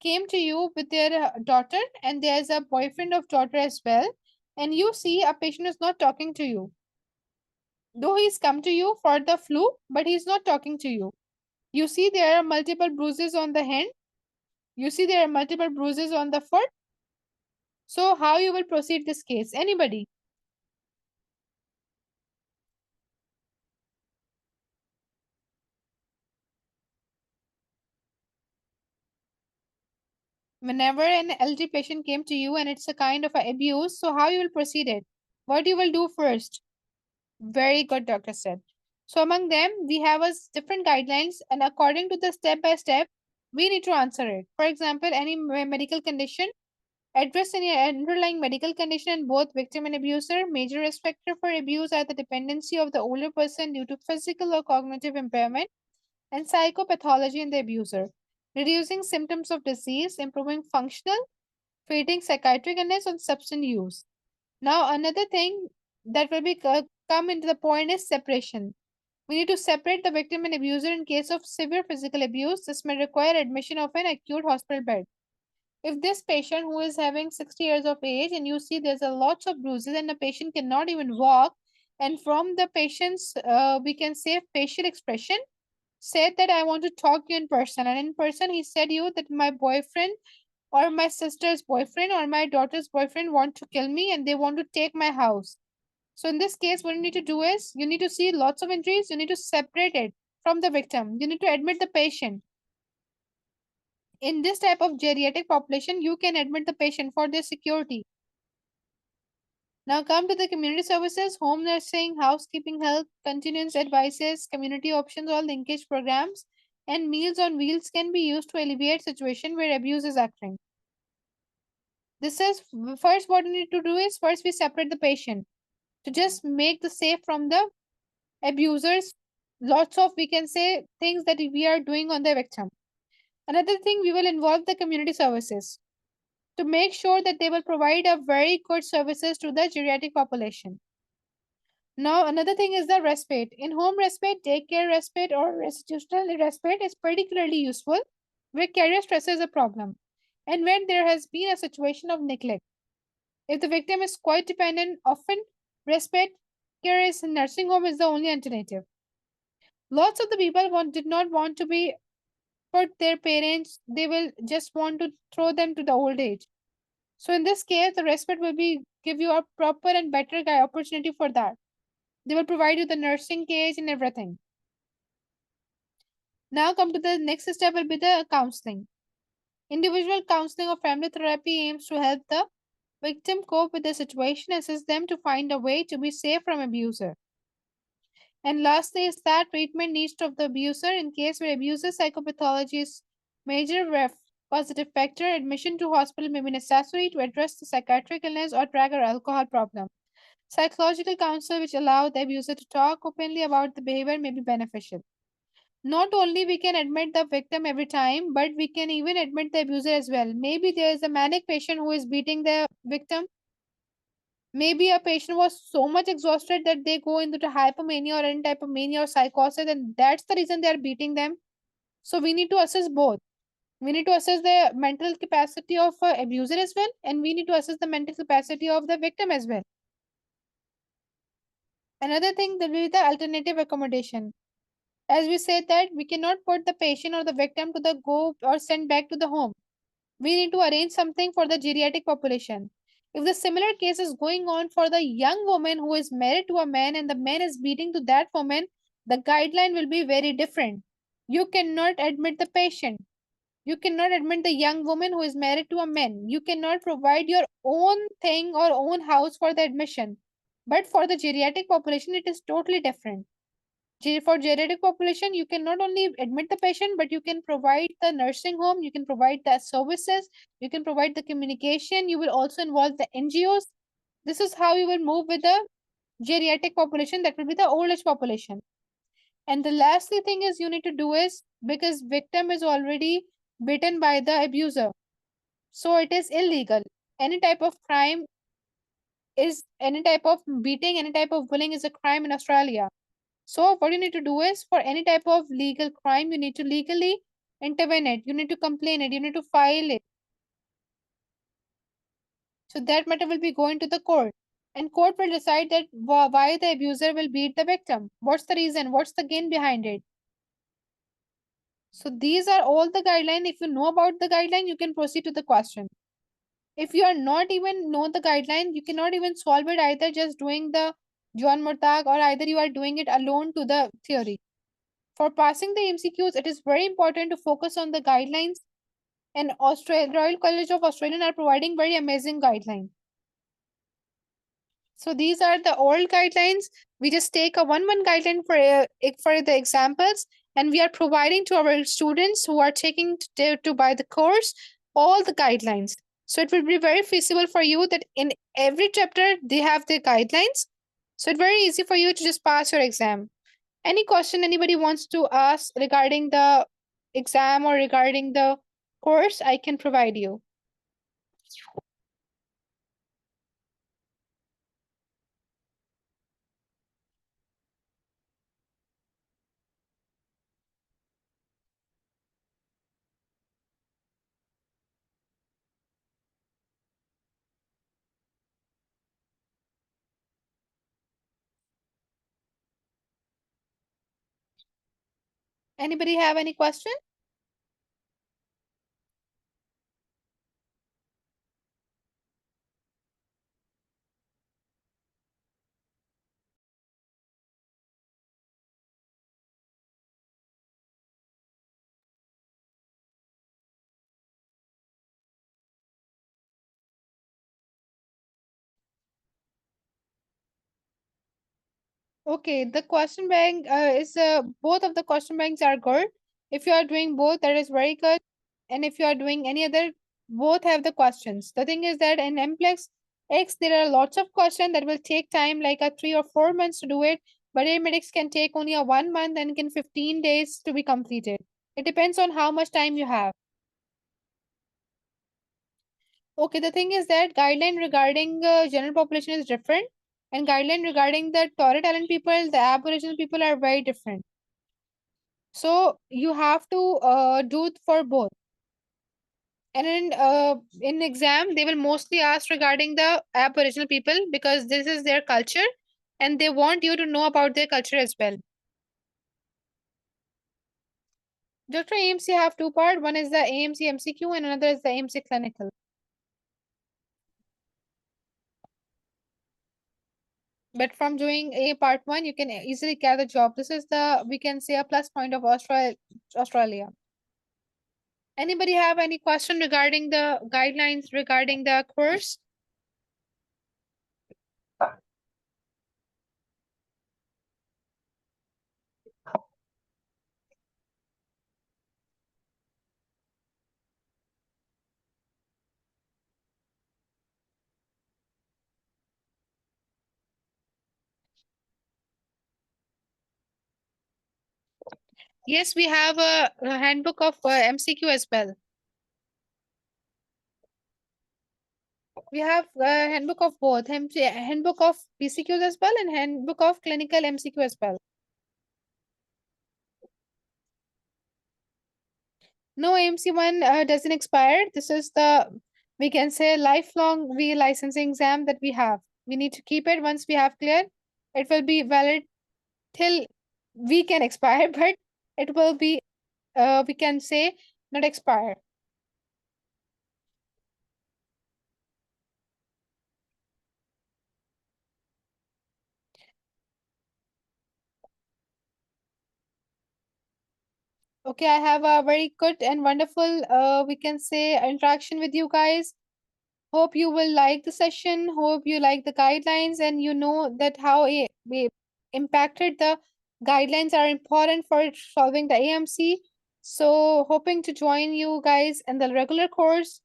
came to you with their daughter, and there's a boyfriend of daughter as well, and you see a patient is not talking to you, though he's come to you for the flu, but he's not talking to you. You see there are multiple bruises on the hand, you see there are multiple bruises on the foot. So how you will proceed this case? Anybody? Whenever an elderly patient came to you and it's a kind of a abuse, so how you will proceed it? What you will do first? Very good, Doctor said. So among them, we have a different guidelines, and according to the step by step, we need to answer it. For example, any medical condition, address any underlying medical condition in both victim and abuser. Major risk factor for abuse are the dependency of the older person due to physical or cognitive impairment and psychopathology in the abuser. Reducing symptoms of disease, improving functional, treating psychiatric illness, and substance use. Now, another thing that will be come into the point is separation. We need to separate the victim and abuser in case of severe physical abuse. This may require admission of an acute hospital bed. If this patient who is having 60 years of age and you see there's a lots of bruises and the patient cannot even walk, and from the patient's we can say facial expression said that I want to talk to you in person, and in person he said you that my boyfriend or my sister's boyfriend or my daughter's boyfriend want to kill me and they want to take my house. So in this case, what you need to do is you need to see lots of injuries, you need to separate it from the victim. You need to admit the patient. In this type of geriatric population, you can admit the patient for their security. Now come to the community services, home nursing, housekeeping help, continuance advices, community options, all linkage programs, and meals on wheels can be used to alleviate situation where abuse is occurring. This is first what we need to do is first we separate the patient to just make the safe from the abusers. Lots of we can say things that we are doing on the victim. Another thing, we will involve the community services to make sure that they will provide a very good services to the geriatric population. Now, another thing is the respite. In home respite, daycare respite, or institutional respite is particularly useful where career stress is a problem and when there has been a situation of neglect. If the victim is quite dependent, often respite care is nursing home is the only alternative. Lots of the people did not want to be put their parents, they will just want to throw them to the old age. So in this case, the respite will be give you a proper and better opportunity for that. They will provide you the nursing case and everything. Now come to the next step will be the counseling. Individual counseling or family therapy aims to help the victim cope with the situation, assist them to find a way to be safe from abuser. And lastly is that treatment needs of the abuser in case where abuser psychopathology is major positive factor, admission to hospital may be necessary to address the psychiatric illness or drug or alcohol problem. Psychological counsel which allow the abuser to talk openly about the behavior may be beneficial. Not only we can admit the victim every time, but we can even admit the abuser as well. Maybe there is a manic patient who is beating the victim. Maybe a patient was so much exhausted that they go into the hypomania or any type of mania or psychosis, and that's the reason they are beating them. So we need to assess both. We need to assess the mental capacity of abuser as well, and we need to assess the mental capacity of the victim as well. Another thing will be the alternative accommodation. As we said that we cannot put the patient or the victim to the go or send back to the home. We need to arrange something for the geriatric population. If the similar case is going on for the young woman who is married to a man and the man is beating to that woman, the guideline will be very different. You cannot admit the patient. You cannot admit the young woman who is married to a man. You cannot provide your own thing or own house for the admission. But for the geriatric population, it is totally different. For geriatric population, you can not only admit the patient, but you can provide the nursing home, you can provide the services, you can provide the communication, you will also involve the NGOs. This is how you will move with the geriatric population, that will be the old age population. And the lastly thing is you need to do is, because victim is already bitten by the abuser, so it is illegal. Any type of crime is, any type of beating, any type of bullying is a crime in Australia. So what you need to do is, for any type of legal crime, you need to legally intervene it. You need to complain it. You need to file it. So that matter will be going to the court, and court will decide that why the abuser will beat the victim. What's the reason? What's the gain behind it? So these are all the guideline. If you know about the guideline, you can proceed to the question. If you are not even know the guideline, you cannot even solve it either just doing the John Murtagh, or either you are doing it alone to the theory. For passing the MCQs, it is very important to focus on the guidelines, and Royal College of Australian are providing very amazing guidelines. So these are the old guidelines. We just take a one guideline for the examples, and we are providing to our students who are taking to buy the course all the guidelines. So it will be very feasible for you that in every chapter they have the guidelines. So it's very easy for you to just pass your exam. Any question anybody wants to ask regarding the exam or regarding the course, I can provide you. Anybody have any question? Okay, the question bank is both of the question banks are good. If you are doing both, that is very good. And if you are doing any other, both have the questions. The thing is that in MPlex X, there are lots of questions that will take time, like a 3 or 4 months to do it. But Aeromedics can take only a 1 month and can 15 days to be completed. It depends on how much time you have. Okay, the thing is that guideline regarding general population is different, and guideline regarding the Torah talent people, the Aboriginal people are very different. So you have to do it for both. And in exam, they will mostly ask regarding the Aboriginal people because this is their culture, and they want you to know about their culture as well. Dr. AMC have two part. One is the AMC MCQ and another is the AMC clinical. But from doing a part one, you can easily get a job. This is the, we can say, a plus point of Australia. Anybody have any question regarding the guidelines regarding the course? Yes, we have a handbook of MCQ as well. We have a handbook of both, handbook of PCQs as well and handbook of clinical MCQ as well. No, AMC-1 doesn't expire. This is the, we can say, lifelong licensing exam that we have. We need to keep it once we have cleared. It will be valid till we can expire, but it will be, we can say, not expire. Okay, I have a very good and wonderful, we can say, interaction with you guys. Hope you will like the session. Hope you like the guidelines and you know that how we impacted the guidelines are important for solving the AMC. So, hoping to join you guys in the regular course.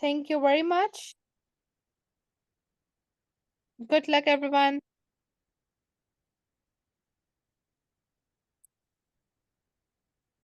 Thank you very much. Good luck, everyone.